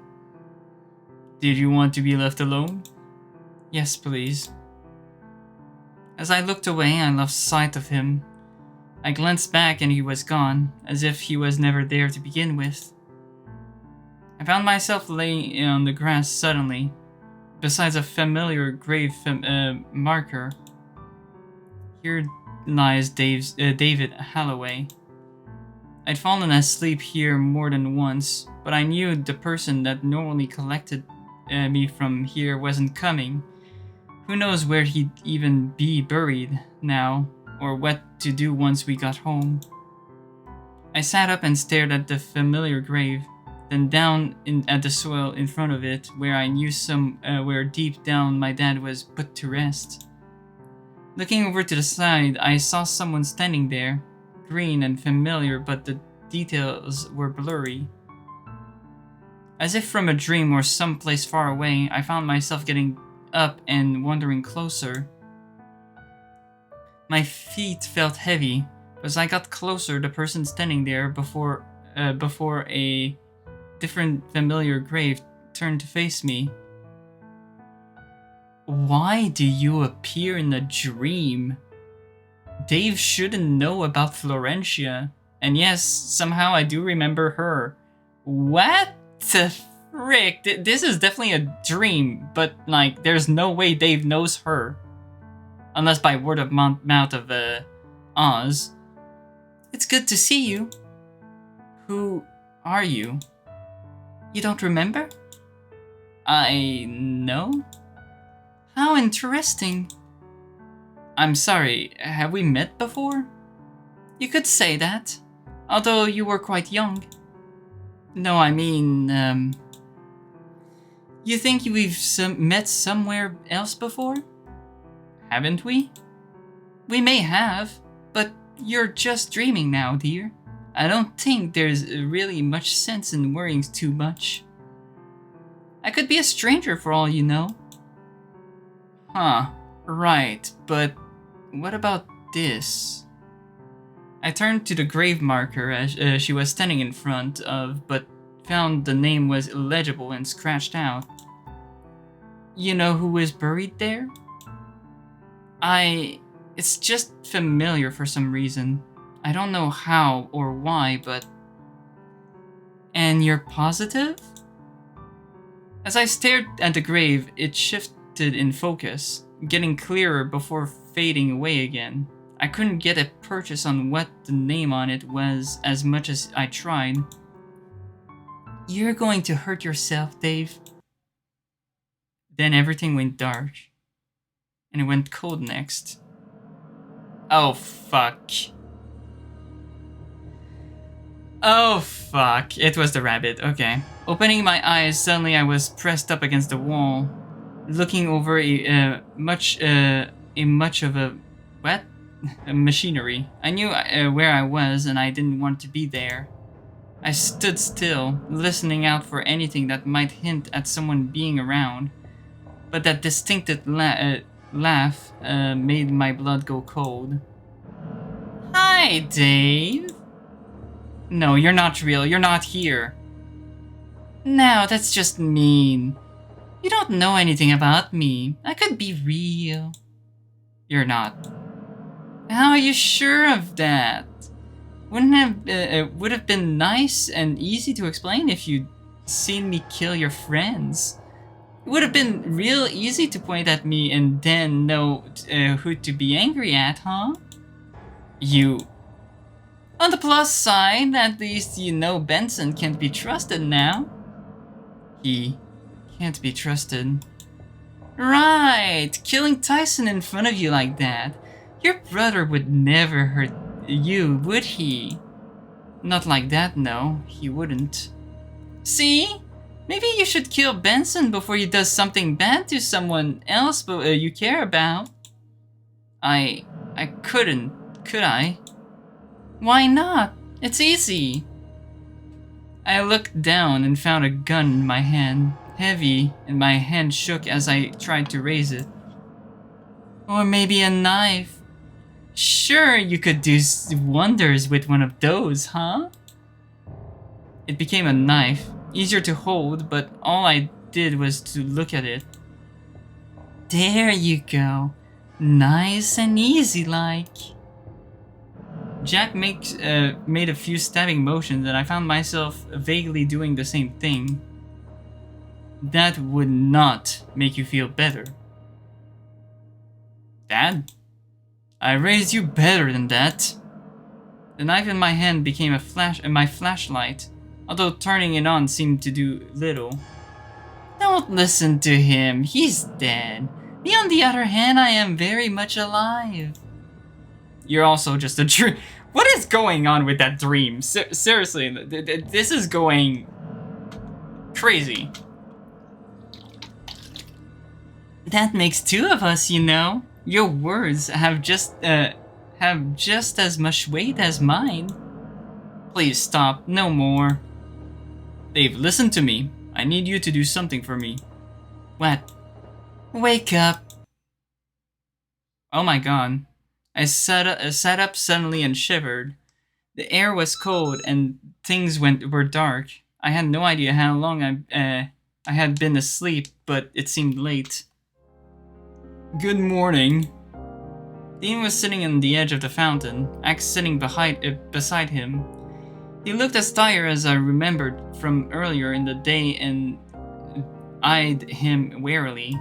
Did you want to be left alone? Yes, please. As I looked away, I lost sight of him. I glanced back and he was gone, as if he was never there to begin with. I found myself laying on the grass suddenly, beside a familiar grave marker. Here lies David Holloway. I'd fallen asleep here more than once, but I knew the person that normally collected me from here wasn't coming. Who knows where he'd even be buried now, or what to do once we got home. I sat up and stared at the familiar grave, then down at the soil in front of it, where I knew where deep down my dad was put to rest. Looking over to the side, I saw someone standing there, green and familiar, but the details were blurry. As if from a dream or someplace far away, I found myself getting up and wandering closer. My feet felt heavy. As I got closer, the person standing there before a different familiar grave turned to face me. Why do you appear in a dream? Dave shouldn't know about Florentia. And yes, somehow I do remember her. What the frick? This is definitely a dream, but like, there's no way Dave knows her. Unless by word of mouth of Oz. It's good to see you. Who are you? You don't remember? I know? How interesting. I'm sorry, have we met before? You could say that, although you were quite young. No, I mean, you think we've met somewhere else before? Haven't we? We may have, but you're just dreaming now, dear. I don't think there's really much sense in worrying too much. I could be a stranger for all you know. Huh, right, but what about this? I turned to the grave marker as she was standing in front of, but found the name was illegible and scratched out. You know who is buried there? It's just familiar for some reason. I don't know how or why, but... And you're positive? As I stared at the grave, it shifted in focus, getting clearer before fading away again. I couldn't get a purchase on what the name on it was as much as I tried. You're going to hurt yourself, Dave. Then everything went dark. And it went cold next. Oh, fuck. Oh, fuck. It was the rabbit, okay. Opening my eyes, suddenly I was pressed up against the wall, looking over much of a machinery. I knew where I was, and I didn't want to be there. I stood still, listening out for anything that might hint at someone being around, but that distinctive laugh made my blood go cold. Hi, Dave. No, you're not real. You're not here. No, that's just mean. You don't know anything about me. I could be real. You're not. How are you sure of that? It would have been nice and easy to explain if you'd seen me kill your friends. It would have been real easy to point at me and then know who to be angry at, huh? You. On the plus side, at least you know Benson can't be trusted now. He can't be trusted. Right, killing Tyson in front of you like that. Your brother would never hurt you, would he? Not like that, no, he wouldn't. See? Maybe you should kill Benson before he does something bad to someone else you care about. I couldn't, could I? Why not? It's easy. I looked down and found a gun in my hand, heavy, and my hand shook as I tried to raise it. Or maybe a knife. Sure, you could do wonders with one of those, huh? It became a knife, easier to hold, but all I did was to look at it. There you go. Nice and easy like. Jack made a few stabbing motions and I found myself vaguely doing the same thing. That would not make you feel better. Dad? I raised you better than that. The knife in my hand became my flashlight, although turning it on seemed to do little. Don't listen to him, he's dead. Me on the other hand, I am very much alive. You're also just a dream. What is going on with that dream? Seriously, this is going crazy. That makes two of us, you know. Your words have just as much weight as mine. Please stop, no more. Dave, listen to me. I need you to do something for me. What? Wake up. Oh my god. I sat up suddenly and shivered. The air was cold and things were dark. I had no idea how long I had been asleep, but it seemed late. Good morning. Dean was sitting on the edge of the fountain, Axe sitting beside him. He looked as tired as I remembered from earlier in the day and eyed him warily.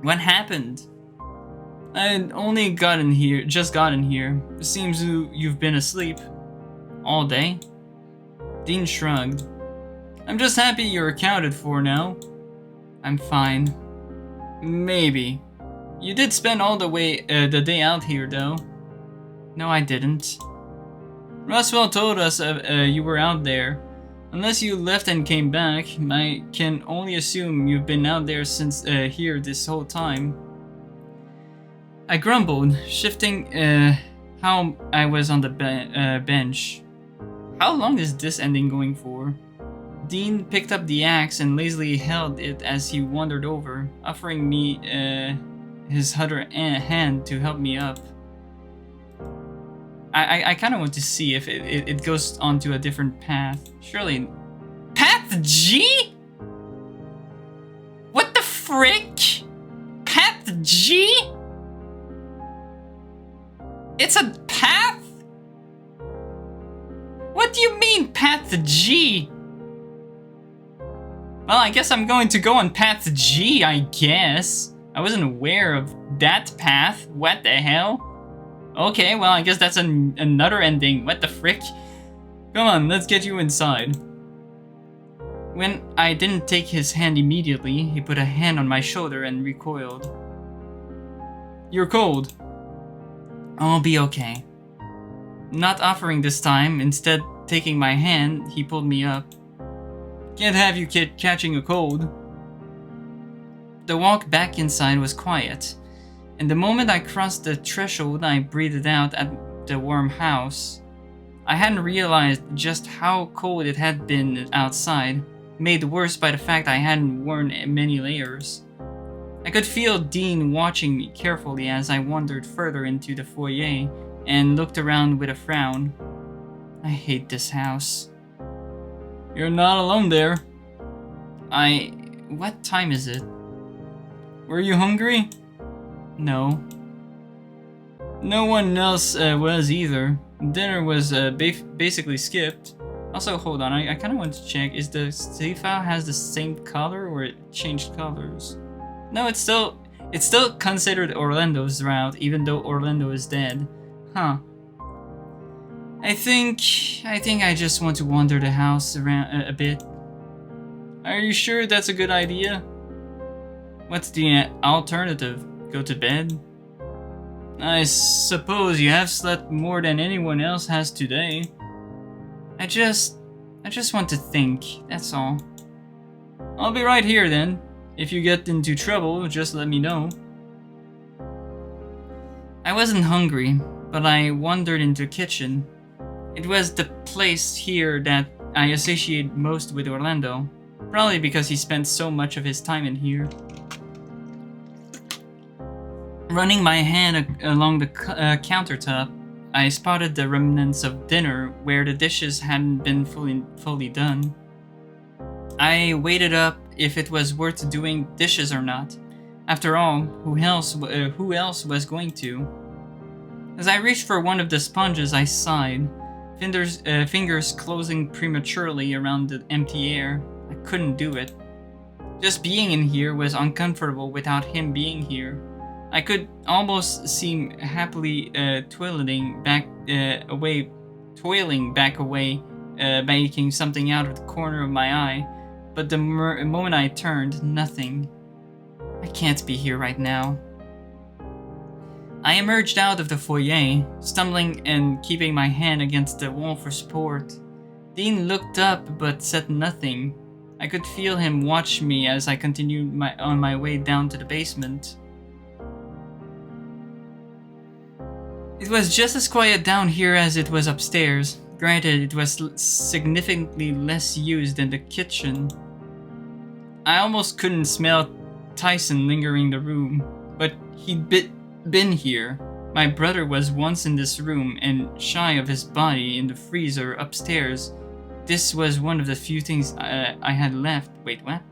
What happened? I had only just gotten here. It seems you've been asleep. All day? Dean shrugged. I'm just happy you're accounted for now. I'm fine. Maybe. You did spend all the day out here, though. No, I didn't. Roswell told us you were out there. Unless you left and came back, I can only assume you've been out there since here this whole time. I grumbled, shifting how I was on the bench. How long is this ending going for? Dean picked up the axe and lazily held it as he wandered over, offering me his other hand to help me up. I kind of want to see if it goes onto a different path. Surely... Path G? What the frick? Path G? It's a path? What do you mean, Path G? Well, I guess I'm going to go on Path G, I guess. I wasn't aware of that path. What the hell? Okay, well, I guess that's another ending. What the frick? Come on, let's get you inside. When I didn't take his hand immediately, he put a hand on my shoulder and recoiled. You're cold. I'll be okay. Not offering this time, instead taking my hand, he pulled me up. Can't have you catching a cold. The walk back inside was quiet, and the moment I crossed the threshold, I breathed out at the warm house. I hadn't realized just how cold it had been outside, made worse by the fact I hadn't worn many layers. I could feel Dean watching me carefully as I wandered further into the foyer and looked around with a frown. I hate this house. You're not alone there. What time is it? Were you hungry? No. No one else was either. Dinner was basically skipped. Also, hold on, I kind of want to check. Is the save file has the same color or it changed colors? No, it's still considered Orlando's route, even though Orlando is dead. Huh. I think I just want to wander the house around a bit. Are you sure that's a good idea? What's the alternative? Go to bed? I suppose you have slept more than anyone else has today. I just want to think, that's all. I'll be right here then. If you get into trouble, just let me know. I wasn't hungry, but I wandered into the kitchen. It was the place here that I associate most with Orlando, probably because he spent so much of his time in here. Running my hand along the countertop, I spotted the remnants of dinner where the dishes hadn't been fully done. I waited up if it was worth doing dishes or not. After all, who else was going to? As I reached for one of the sponges, I sighed, fingers closing prematurely around the empty air. I couldn't do it. Just being in here was uncomfortable without him being here. I could almost seem happily toiling back away, making something out of the corner of my eye. But the moment I turned, nothing. I can't be here right now. I emerged out of the foyer, stumbling and keeping my hand against the wall for support. Dean looked up but said nothing. I could feel him watch me as I continued on my way down to the basement. It was just as quiet down here as it was upstairs. Granted, it was significantly less used than the kitchen. I almost couldn't smell Tyson lingering in the room, but he'd been here. My brother was once in this room, and shy of his body in the freezer upstairs. This was one of the few things I had left. Wait, what?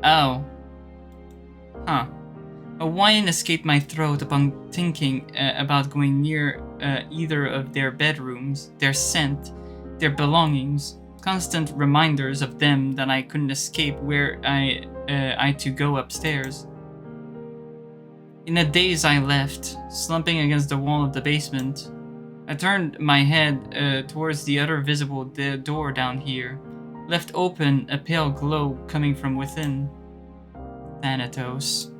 Oh. Huh. A whine escaped my throat upon thinking about going near either of their bedrooms, their scent, their belongings, constant reminders of them that I couldn't escape where I to go upstairs. In a daze I left, slumping against the wall of the basement. I turned my head towards the other visible door down here, left open, a pale glow coming from within. Thanatos.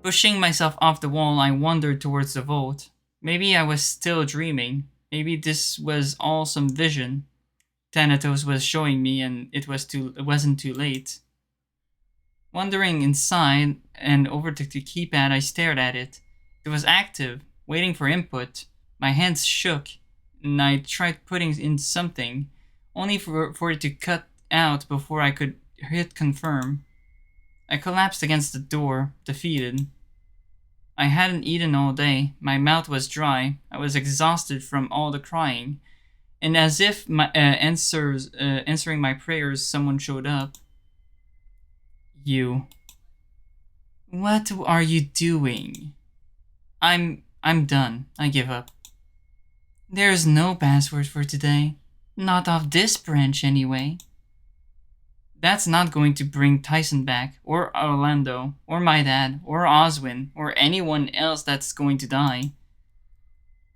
Pushing myself off the wall, I wandered towards the vault. Maybe I was still dreaming. Maybe this was all some vision Thanatos was showing me, and it wasn't too late. Wandering inside and over to the keypad, I stared at it. It was active, waiting for input. My hands shook, and I tried putting in something, only for it to cut out before I could hit confirm. I collapsed against the door, defeated. I hadn't eaten all day. My mouth was dry. I was exhausted from all the crying. And as if answering my prayers, someone showed up. You. What are you doing? I'm done. I give up. There's no password for today. Not off this branch anyway. That's not going to bring Tyson back, or Orlando, or my dad, or Oswin, or anyone else that's going to die.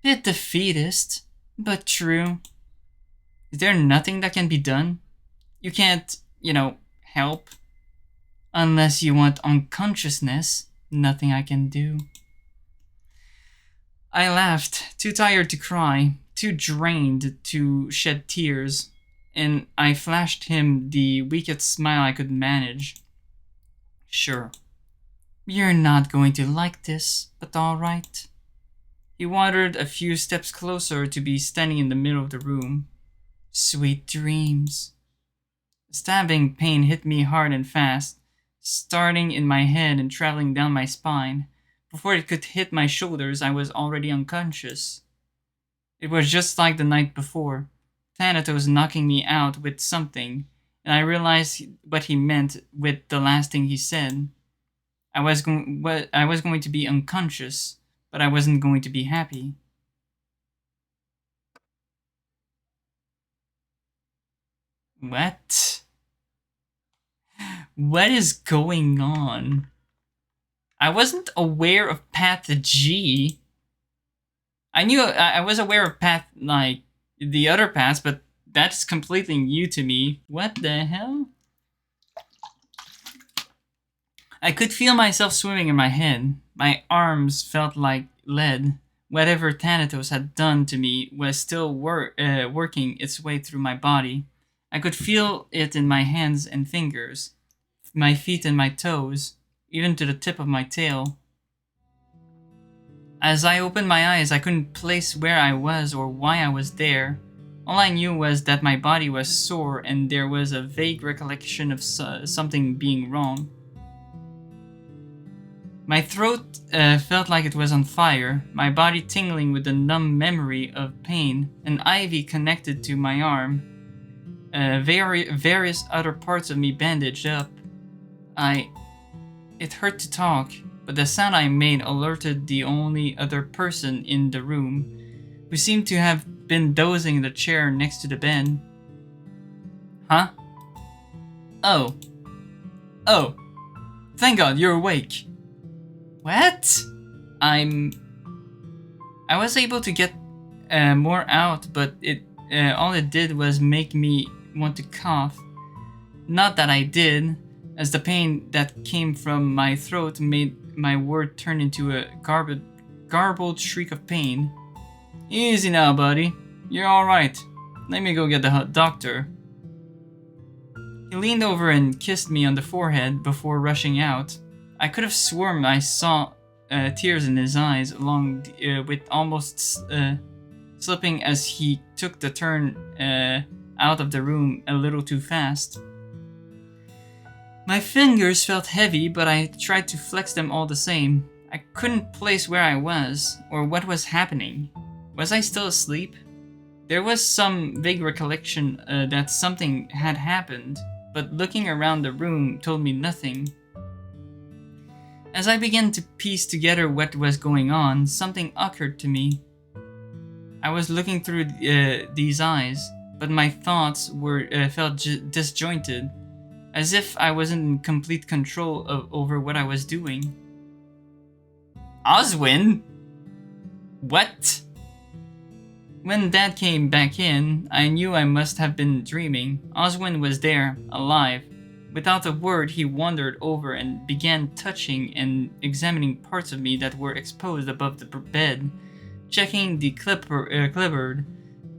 Bit defeatist, but true. Is there nothing that can be done? You can't, help. Unless you want unconsciousness, nothing I can do. I laughed, too tired to cry, too drained to shed tears, and I flashed him the weakest smile I could manage. Sure. You're not going to like this, but alright. He wandered a few steps closer to be standing in the middle of the room. Sweet dreams. Stabbing pain hit me hard and fast, starting in my head and traveling down my spine. Before it could hit my shoulders, I was already unconscious. It was just like the night before. Thanatos knocking me out with something, and I realized what he meant with the last thing he said. I was going to be unconscious, but I wasn't going to be happy. What? What is going on? I wasn't aware of Path G. I knew I was aware of Path, like, the other paths, but that's completely new to me. What the hell? I could feel myself swimming in my head. My arms felt like lead. Whatever Thanatos had done to me was still working its way through my body. I could feel it in my hands and fingers, my feet and my toes, even to the tip of my tail. As I opened my eyes, I couldn't place where I was or why I was there. All I knew was that my body was sore and there was a vague recollection of something being wrong. My throat felt like it was on fire, my body tingling with the numb memory of pain, an ivy connected to my arm. various other parts of me bandaged up. It hurt to talk, but the sound I made alerted the only other person in the room, who seemed to have been dozing in the chair next to the bed. Huh? Oh. Oh. Thank God, you're awake. What? I was able to get more out, but all it did was make me want to cough. Not that I did, as the pain that came from my throat made my word turn into a garbled shriek of pain. Easy now, buddy. You're alright. Let me go get the doctor. He leaned over and kissed me on the forehead before rushing out. I could have sworn I saw tears in his eyes, along with almost slipping as he took the turn out of the room a little too fast. My fingers felt heavy, but I tried to flex them all the same. I couldn't place where I was, or what was happening. Was I still asleep? There was some vague recollection that something had happened, but looking around the room told me nothing. As I began to piece together what was going on, something occurred to me. I was looking through these eyes, but my thoughts felt disjointed, as if I wasn't in complete control over what I was doing. Oswin? What? When Dad came back in, I knew I must have been dreaming. Oswin was there, alive. Without a word, he wandered over and began touching and examining parts of me that were exposed above the bed, checking the clipboard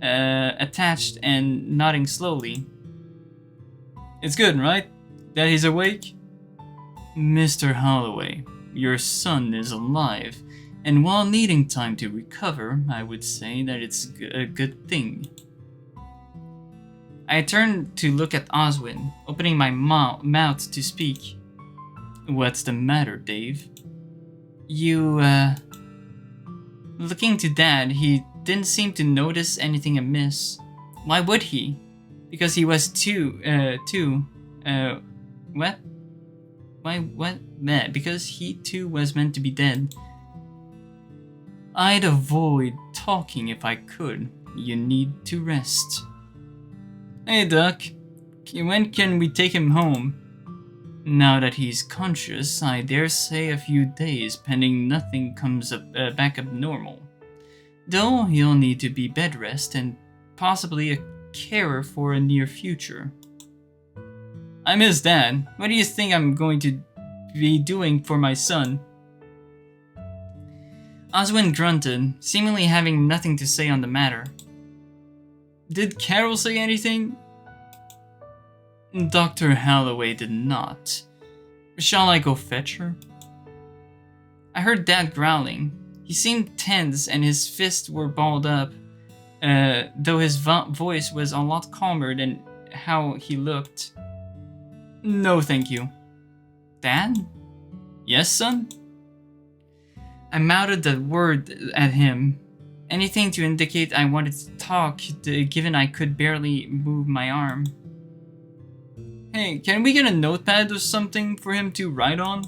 attached and nodding slowly. It's good, right? That he's awake? Mr. Holloway, your son is alive, and while needing time to recover, I would say that it's a good thing. I turned to look at Oswin, opening my mouth to speak. What's the matter, Dave? Looking to Dad, he didn't seem to notice anything amiss. Why would he? Because he was what? Why, what? Because he too was meant to be dead. I'd avoid talking if I could. You need to rest. Hey, Doc. When can we take him home? Now that he's conscious, I dare say a few days, pending nothing comes back abnormal. Though he'll need to be bed rest and possibly a carer for a near future. I miss Dad. What do you think I'm going to be doing for my son? Oswin grunted, seemingly having nothing to say on the matter. Did Carol say anything? Dr. Holloway did not. Shall I go fetch her? I heard Dad growling. He seemed tense and his fists were balled up, though his voice was a lot calmer than how he looked. No, thank you. Dad? Yes, son? I mouthed the word at him. Anything to indicate I wanted to talk, given I could barely move my arm. Hey, can we get a notepad or something for him to write on?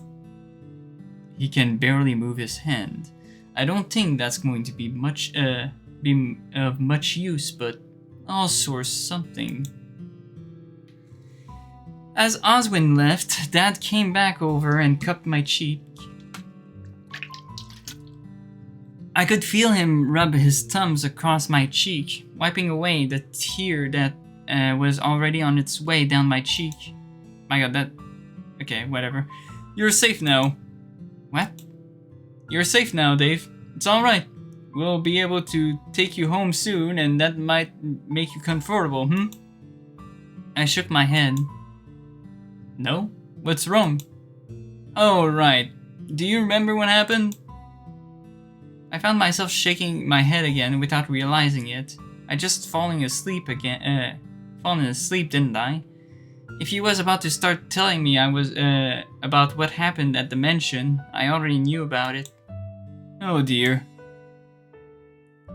He can barely move his hand. I don't think that's going to be of much use, but I'll source something. As Oswin left, Dad came back over and cupped my cheek. I could feel him rub his thumbs across my cheek, wiping away the tear that was already on its way down my cheek. My God, okay, whatever. You're safe now. What? You're safe now, Dave. It's alright. We'll be able to take you home soon, and that might make you comfortable, I shook my head. No? What's wrong? Oh, right. Do you remember what happened? I found myself shaking my head again without realizing it. I just fallen asleep, didn't I? If he was about to start telling me about what happened at the mansion, I already knew about it. Oh dear.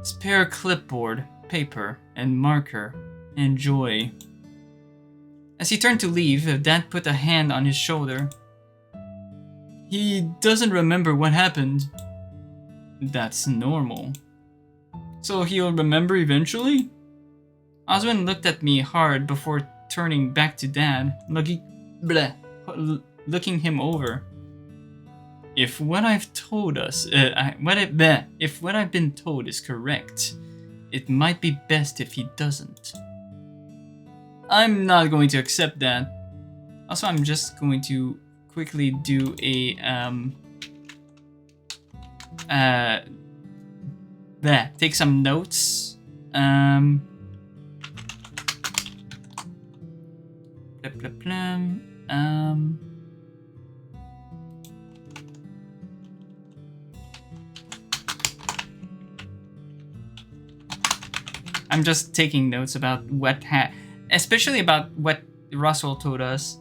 Spare clipboard, paper, and marker. Enjoy. As he turned to leave, Dad put a hand on his shoulder. He doesn't remember what happened. That's normal. So he'll remember eventually? Oswin looked at me hard before turning back to Dad, looking him over. If what I've told us, if what I've been told is correct, it might be best if he doesn't. I'm not going to accept that. Also, I'm just going to quickly do a take some notes. I'm just taking notes about what especially about what Russell told us.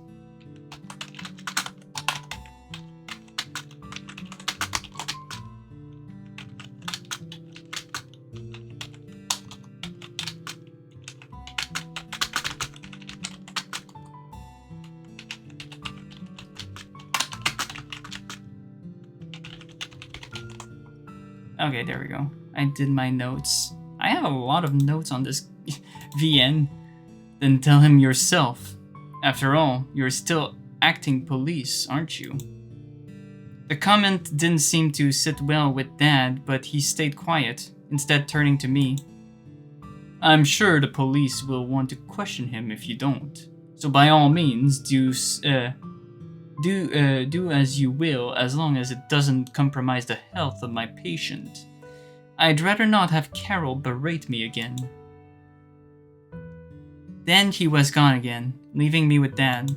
Okay, there we go. I did my notes. I have a lot of notes on this VN. Then tell him yourself. After all, you're still acting police, aren't you? The comment didn't seem to sit well with Dad, but he stayed quiet, instead turning to me. I'm sure the police will want to question him if you don't. So by all means, do as you will, as long as it doesn't compromise the health of my patient. I'd rather not have Carol berate me again. Then he was gone again, leaving me with Dad.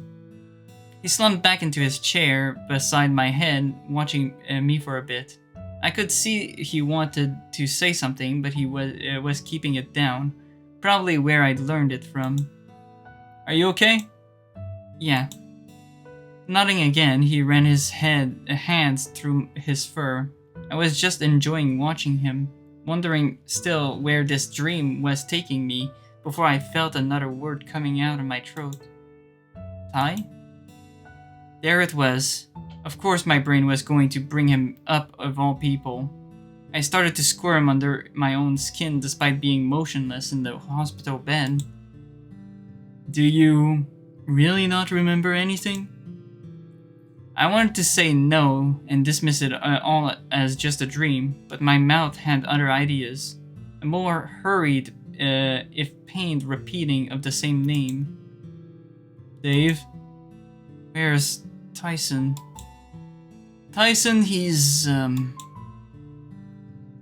He slumped back into his chair beside my head, watching me for a bit. I could see he wanted to say something, but he was keeping it down, probably where I'd learned it from. Are you okay? Yeah. Nodding again, he ran his hands through his fur. I was just enjoying watching him, wondering still where this dream was taking me, before I felt another word coming out of my throat. Ty? There it was. Of course my brain was going to bring him up of all people. I started to squirm under my own skin despite being motionless in the hospital bed. Do you really not remember anything? I wanted to say no and dismiss it all as just a dream, but my mouth had other ideas. A more hurried, if pained repeating of the same name. Dave? Where's Tyson? Tyson, he's,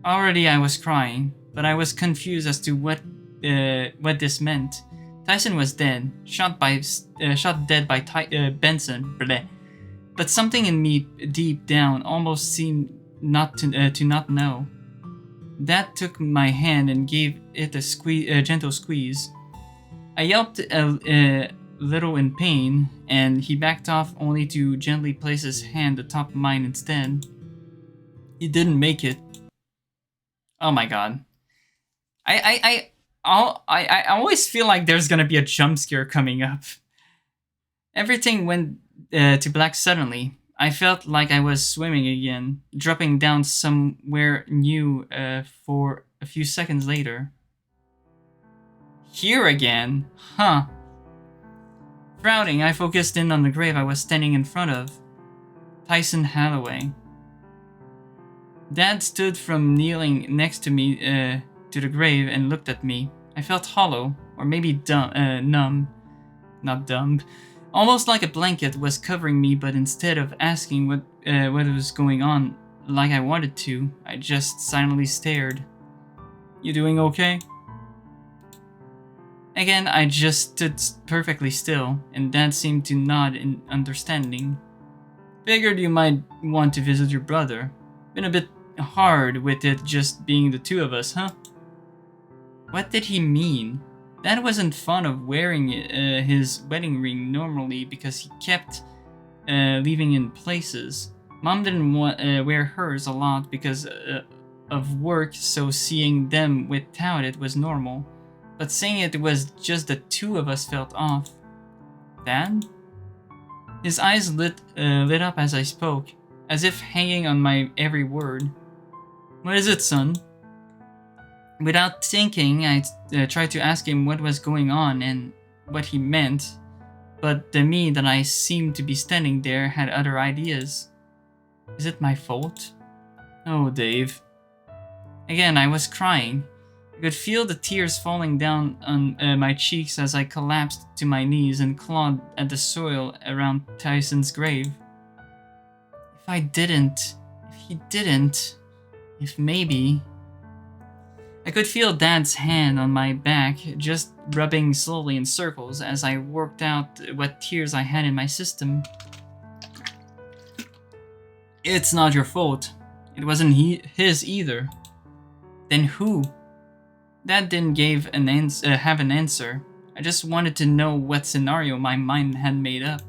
Already I was crying, but I was confused as to what this meant. Tyson was dead, shot dead by Benson, bleh. But something in me deep down almost seemed not to not know. Dad took my hand and gave it a gentle squeeze. I yelped a little in pain, and he backed off only to gently place his hand atop mine instead. He didn't make it. Oh my god. I always feel like there's gonna be a jump scare coming up. Everything went to black suddenly. I felt like I was swimming again, dropping down somewhere new for a few seconds later. Here again? Huh. Frowning, I focused in on the grave I was standing in front of. Tyson Holloway. Dad stood from kneeling next to me to the grave and looked at me. I felt hollow, or maybe numb. Not dumb. Almost like a blanket was covering me, but instead of asking what was going on like I wanted to, I just silently stared. You doing okay? Again, I just stood perfectly still, and Dad seemed to nod in understanding. Figured you might want to visit your brother. Been a bit hard with it just being the two of us, huh? What did he mean? Dad wasn't fond of wearing his wedding ring normally because he kept leaving in places. Mom didn't wear hers a lot because of work, so seeing them without it was normal. But saying it was just the two of us felt off. Dad? His eyes lit up as I spoke, as if hanging on my every word. What is it, son? Without thinking, I tried to ask him what was going on and what he meant, but the me that I seemed to be standing there had other ideas. Is it my fault? Oh, Dave. Again, I was crying. I could feel the tears falling down on my cheeks as I collapsed to my knees and clawed at the soil around Tyson's grave. If I didn't, if he didn't, if maybe... I could feel Dad's hand on my back, just rubbing slowly in circles as I worked out what tears I had in my system. It's not your fault. It wasn't his either. Then who? Dad didn't have an answer. I just wanted to know what scenario my mind had made up.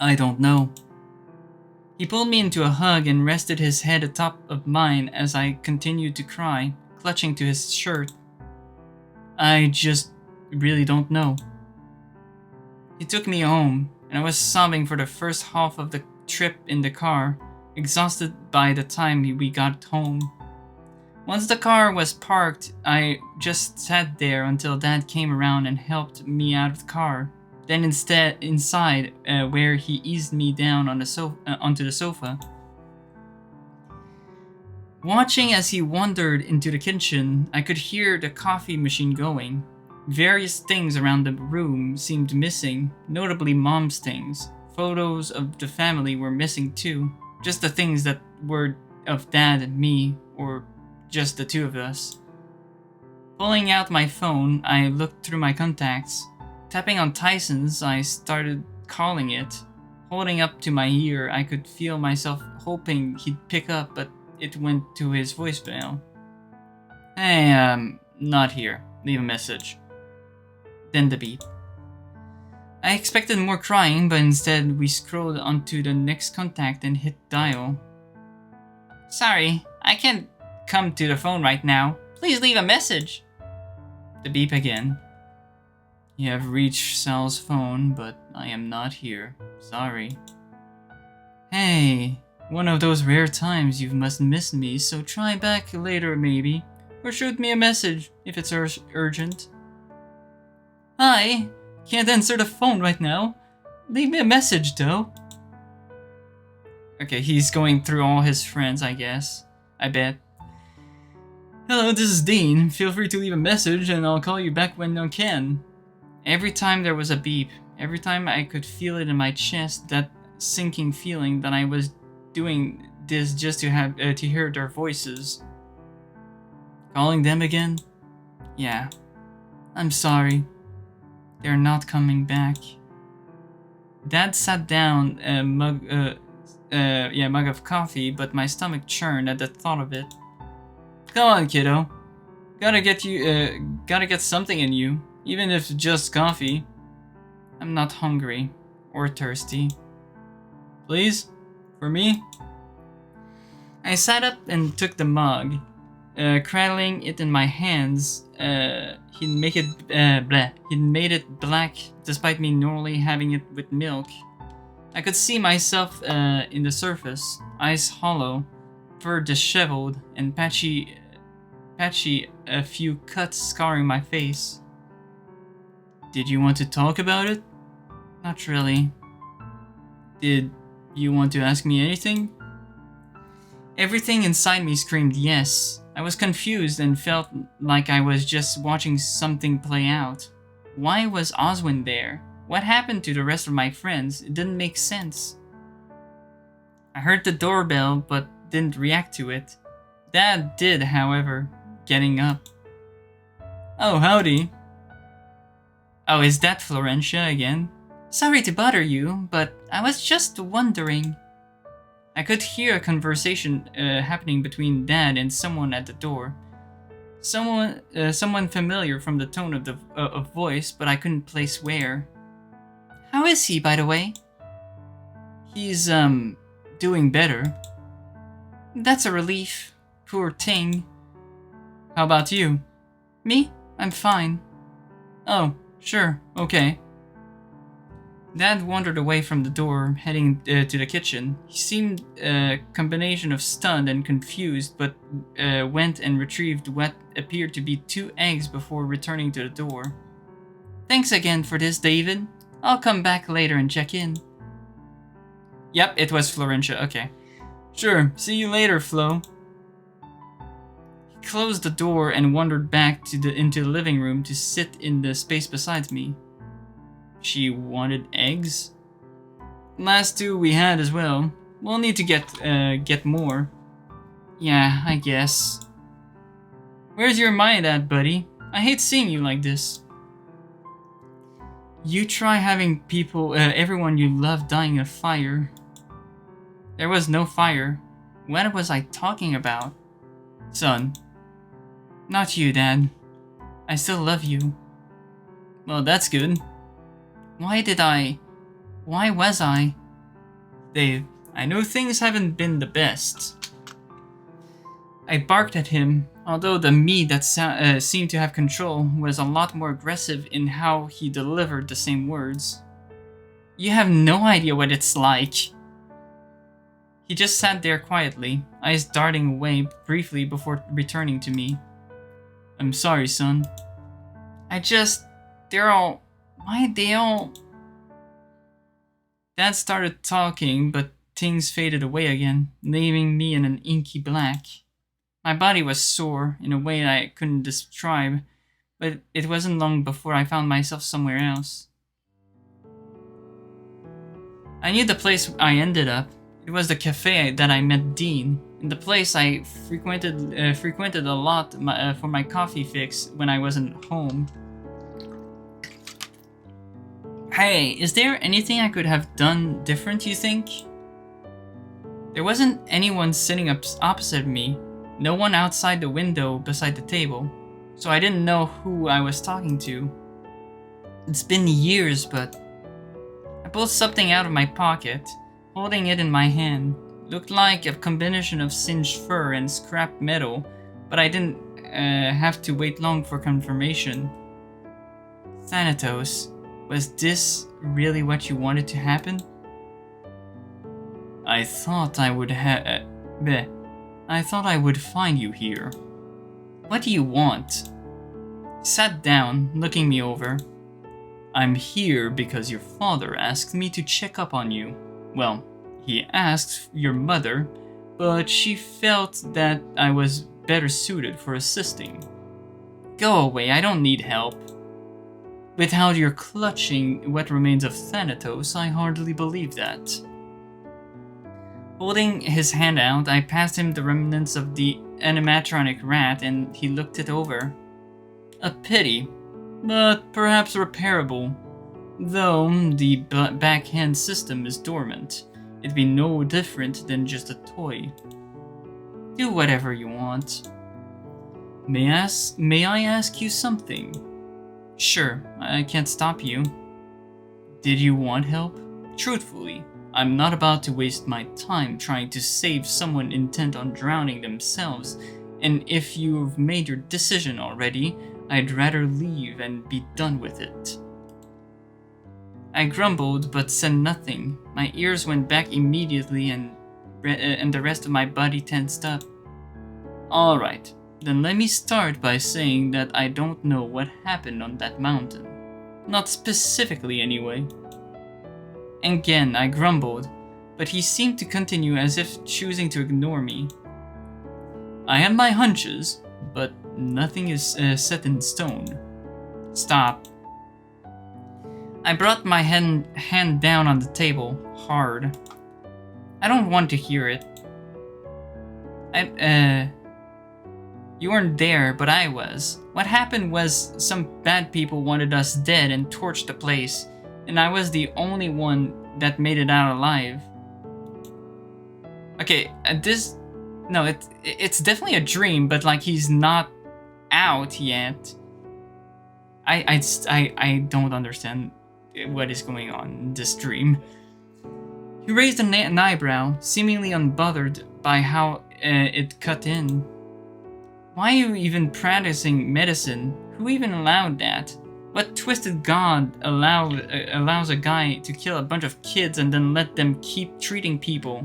I don't know. He pulled me into a hug and rested his head atop of mine as I continued to cry, clutching to his shirt. I just really don't know. He took me home, and I was sobbing for the first half of the trip in the car, exhausted by the time we got home. Once the car was parked, I just sat there until Dad came around and helped me out of the car. Then inside, where he eased me down on the onto the sofa. Watching as he wandered into the kitchen, I could hear the coffee machine going. Various things around the room seemed missing, notably Mom's things. Photos of the family were missing too, just the things that were of Dad and me, or just the two of us. Pulling out my phone, I looked through my contacts. Tapping on Tyson's, I started calling it. Holding up to my ear, I could feel myself hoping he'd pick up, but it went to his voicemail. Hey, not here. Leave a message. Then the beep. I expected more crying, but instead we scrolled onto the next contact and hit dial. Sorry, I can't come to the phone right now. Please leave a message. The beep again. You have reached Sal's phone, but I am not here. Sorry. Hey, one of those rare times you must miss me, so try back later maybe. Or shoot me a message if it's urgent. Hi, can't answer the phone right now. Leave me a message though. Okay, he's going through all his friends, I guess. I bet. Hello, this is Dean. Feel free to leave a message and I'll call you back when I can. Every time there was a beep, every time I could feel it in my chest, that sinking feeling that I was doing this just to have to hear their voices. Calling them again? Yeah. I'm sorry. They're not coming back. Dad sat down a mug of coffee, but my stomach churned at the thought of it. Come on, kiddo. Gotta get something in you. Even if just coffee. I'm not hungry or thirsty. Please? For me? I sat up and took the mug. Cradling it in my hands, he'd made it black despite me normally having it with milk. I could see myself in the surface, eyes hollow, fur disheveled, and patchy a few cuts scarring my face. Did you want to talk about it? Not really. Did you want to ask me anything? Everything inside me screamed yes. I was confused and felt like I was just watching something play out. Why was Oswin there? What happened to the rest of my friends? It didn't make sense. I heard the doorbell but didn't react to it. Dad did, however, getting up. Oh, howdy. Oh, is that Florentia again? Sorry to bother you, but I was just wondering. I could hear a conversation happening between Dad and someone at the door. Someone familiar from the tone of the voice, but I couldn't place where. How is he, by the way? He's, doing better. That's a relief. Poor thing. How about you? Me? I'm fine. Oh, sure, okay. Dad wandered away from the door, heading to the kitchen. He seemed a combination of stunned and confused, but went and retrieved what appeared to be 2 eggs before returning to the door. Thanks again for this, David. I'll come back later and check in. Yep, it was Florentia, okay. Sure, see you later, Flo. He closed the door and wandered back into the living room to sit in the space beside me. She wanted eggs? Last 2 we had as well. We'll need to get more. Yeah, I guess. Where's your mind at, buddy? I hate seeing you like this. You try having everyone you love dying in a fire. There was no fire. What was I talking about? Son. Not you, Dad. I still love you. Well, that's good. Why was I? Dave, I know things haven't been the best. I barked at him, although the me that seemed to have control was a lot more aggressive in how he delivered the same words. You have no idea what it's like. He just sat there quietly, eyes darting away briefly before returning to me. I'm sorry, son. Dad started talking, but things faded away again, leaving me in an inky black. My body was sore in a way I couldn't describe, but it wasn't long before I found myself somewhere else. I knew the place I ended up. It was the cafe that I met Dean, and the place I frequented a lot for my coffee fix when I wasn't home. Hey, is there anything I could have done different, you think? There wasn't anyone sitting opposite me, no one outside the window beside the table, so I didn't know who I was talking to. It's been years, but I pulled something out of my pocket, holding it in my hand. Looked like a combination of singed fur and scrap metal, but I didn't have to wait long for confirmation. Thanatos. Was this really what you wanted to happen? I thought I would find you here. What do you want? He sat down, looking me over. I'm here because your father asked me to check up on you. Well, he asked your mother, but she felt that I was better suited for assisting. Go away, I don't need help. With how you're clutching what remains of Thanatos, I hardly believe that. Holding his hand out, I passed him the remnants of the animatronic rat and he looked it over. A pity, but perhaps repairable. Though the backhand system is dormant, it'd be no different than just a toy. Do whatever you want. May I ask you something? Sure, I can't stop you. Did you want help? Truthfully, I'm not about to waste my time trying to save someone intent on drowning themselves, and if you've made your decision already, I'd rather leave and be done with it. I grumbled but said nothing. My ears went back immediately and the rest of my body tensed up. Alright. Then let me start by saying that I don't know what happened on that mountain. Not specifically, anyway. Again, I grumbled, but he seemed to continue as if choosing to ignore me. I have my hunches, but nothing is set in stone. Stop. I brought my hand down on the table, hard. I don't want to hear it. You weren't there, but I was. What happened was some bad people wanted us dead and torched the place, and I was the only one that made it out alive. Okay, it's definitely a dream, but like he's not out yet. I don't understand what is going on in this dream. He raised an eyebrow, seemingly unbothered by how it cut in. Why are you even practicing medicine? Who even allowed that? What twisted god allows a guy to kill a bunch of kids and then let them keep treating people?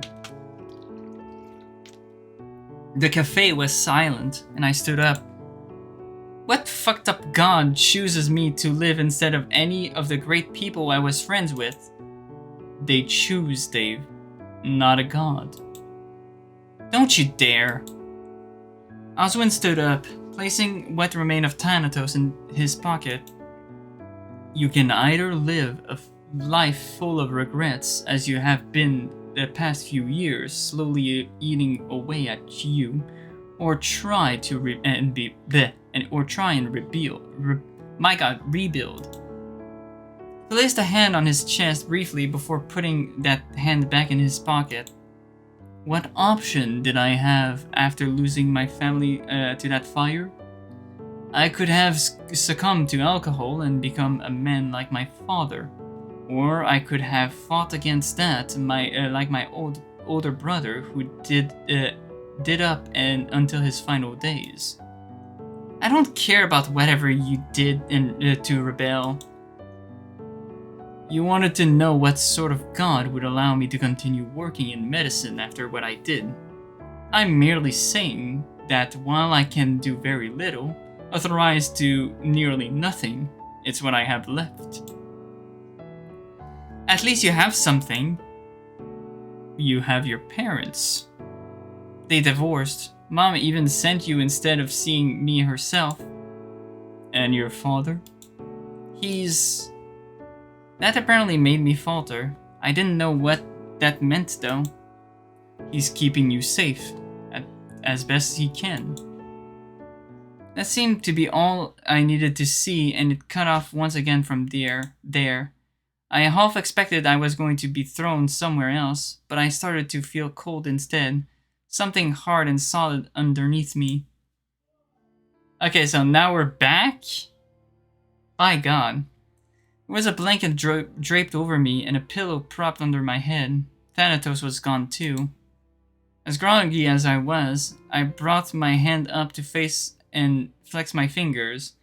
The cafe was silent, and I stood up. What fucked up god chooses me to live instead of any of the great people I was friends with? They choose, Dave, not a god. Don't you dare. Oswin stood up, placing what remained of Thanatos in his pocket. You can either live a life full of regrets, as you have been the past few years, slowly eating away at you, or try to rebuild. Rebuild. He placed a hand on his chest briefly before putting that hand back in his pocket. What option did I have after losing my family to that fire? I could have succumbed to alcohol and become a man like my father, or I could have fought against that, like my older brother, who did up and until his final days. I don't care about whatever you did to rebel. You wanted to know what sort of god would allow me to continue working in medicine after what I did. I'm merely saying that while I can do very little, authorized to nearly nothing, it's what I have left. At least you have something. You have your parents. They divorced. Mom even sent you instead of seeing me herself. And your father? That apparently made me falter. I didn't know what that meant though. He's keeping you safe, as best he can. That seemed to be all I needed to see, and it cut off once again from there. I half expected I was going to be thrown somewhere else, but I started to feel cold instead. Something hard and solid underneath me. Okay, so now we're back? By God. There was a blanket draped over me and a pillow propped under my head. Thanatos was gone too. As groggy as I was, I brought my hand up to face and flex my fingers.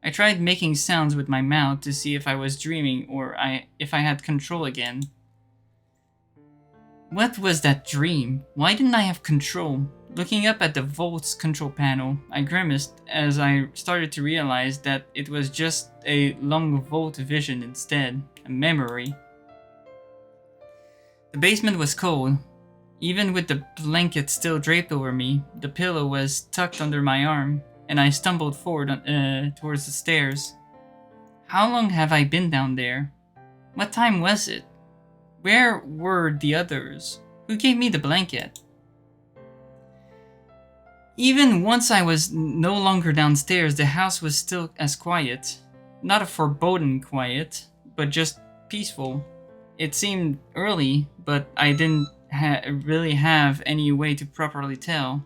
I tried making sounds with my mouth to see if I was dreaming or if I had control again. What was that dream? Why didn't I have control? Looking up at the Volt's control panel, I grimaced as I started to realize that it was just a long Volt vision instead, a memory. The basement was cold. Even with the blanket still draped over me, the pillow was tucked under my arm, and I stumbled forward towards the stairs. How long have I been down there? What time was it? Where were the others? Who gave me the blanket? Even once I was no longer downstairs, the house was still as quiet. Not a foreboding quiet, but just peaceful. It seemed early, but I didn't really have any way to properly tell.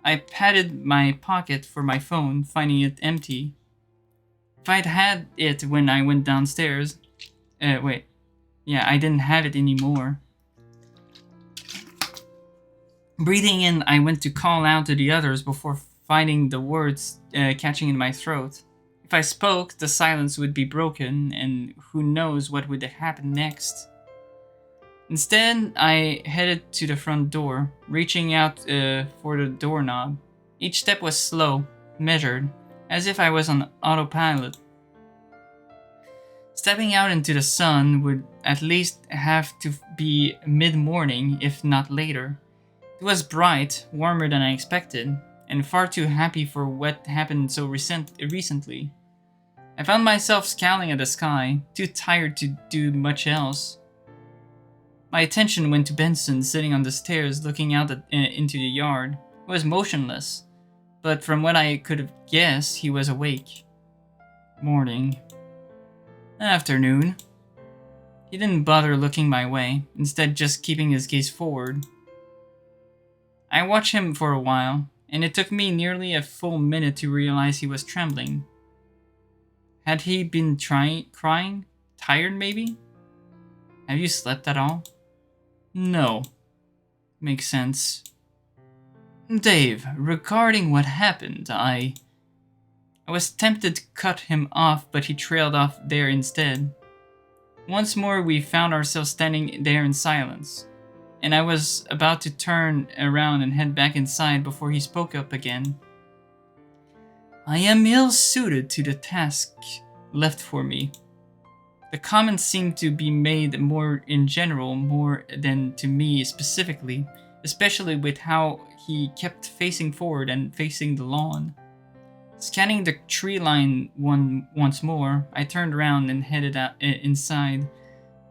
I patted my pocket for my phone, finding it empty. If I'd had it when I went downstairs... I didn't have it anymore. Breathing in, I went to call out to the others before finding the words catching in my throat. If I spoke, the silence would be broken, and who knows what would happen next. Instead, I headed to the front door, reaching out for the doorknob. Each step was slow, measured, as if I was on autopilot. Stepping out into the sun would at least have to be mid-morning, if not later. It was bright, warmer than I expected, and far too happy for what happened so recently. I found myself scowling at the sky, too tired to do much else. My attention went to Benson sitting on the stairs looking out into the yard. He was motionless, but from what I could have guessed, he was awake. Morning. Afternoon. He didn't bother looking my way, instead just keeping his gaze forward. I watched him for a while, and it took me nearly a full minute to realize he was trembling. Had he been crying? Tired, maybe? Have you slept at all? No. Makes sense. Dave, regarding what happened, I was tempted to cut him off, but he trailed off there instead. Once more, we found ourselves standing there in silence, and I was about to turn around and head back inside before he spoke up again. I am ill-suited to the task left for me. The comments seemed to be made more in general, more than to me specifically, especially with how he kept facing forward and facing the lawn. Scanning the tree line once more, I turned around and headed out inside.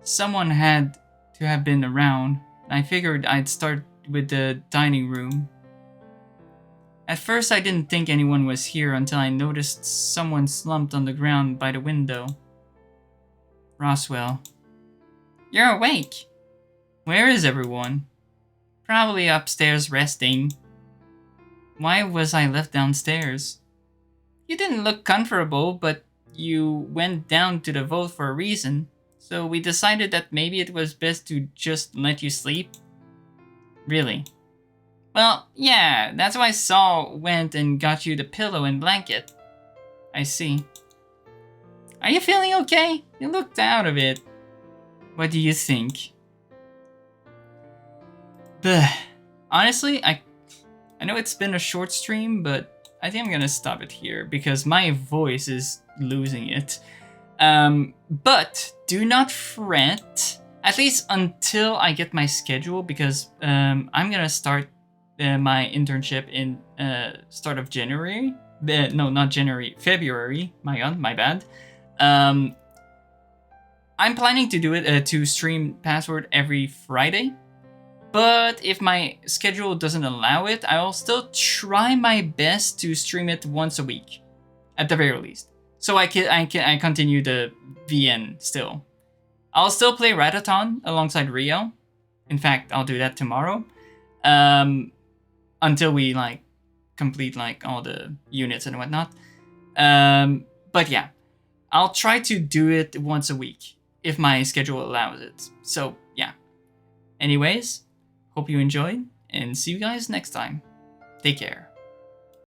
Someone had to have been around, and I figured I'd start with the dining room. At first, I didn't think anyone was here until I noticed someone slumped on the ground by the window. Roswell. You're awake. Where is everyone? Probably upstairs resting. Why was I left downstairs? You didn't look comfortable, but you went down to the vault for a reason, so we decided that maybe it was best to just let you sleep. Really? Well, yeah, that's why Saul went and got you the pillow and blanket. I see. Are you feeling okay? You looked out of it. What do you think? Honestly, I know it's been a short stream, but I think I'm gonna stop it here because my voice is losing it. But do not fret, at least until I get my schedule, because I'm gonna start my internship in start of January. No, not January, February. My God, my bad. I'm planning to do it to stream Password every Friday. But if my schedule doesn't allow it, I'll still try my best to stream it once a week, at the very least. So I continue the VN still. I'll still play Rataton alongside Rio. In fact, I'll do that tomorrow. Until we complete all the units and whatnot. But yeah, I'll try to do it once a week if my schedule allows it. So yeah. Anyways. Hope you enjoyed, and see you guys next time. Take care.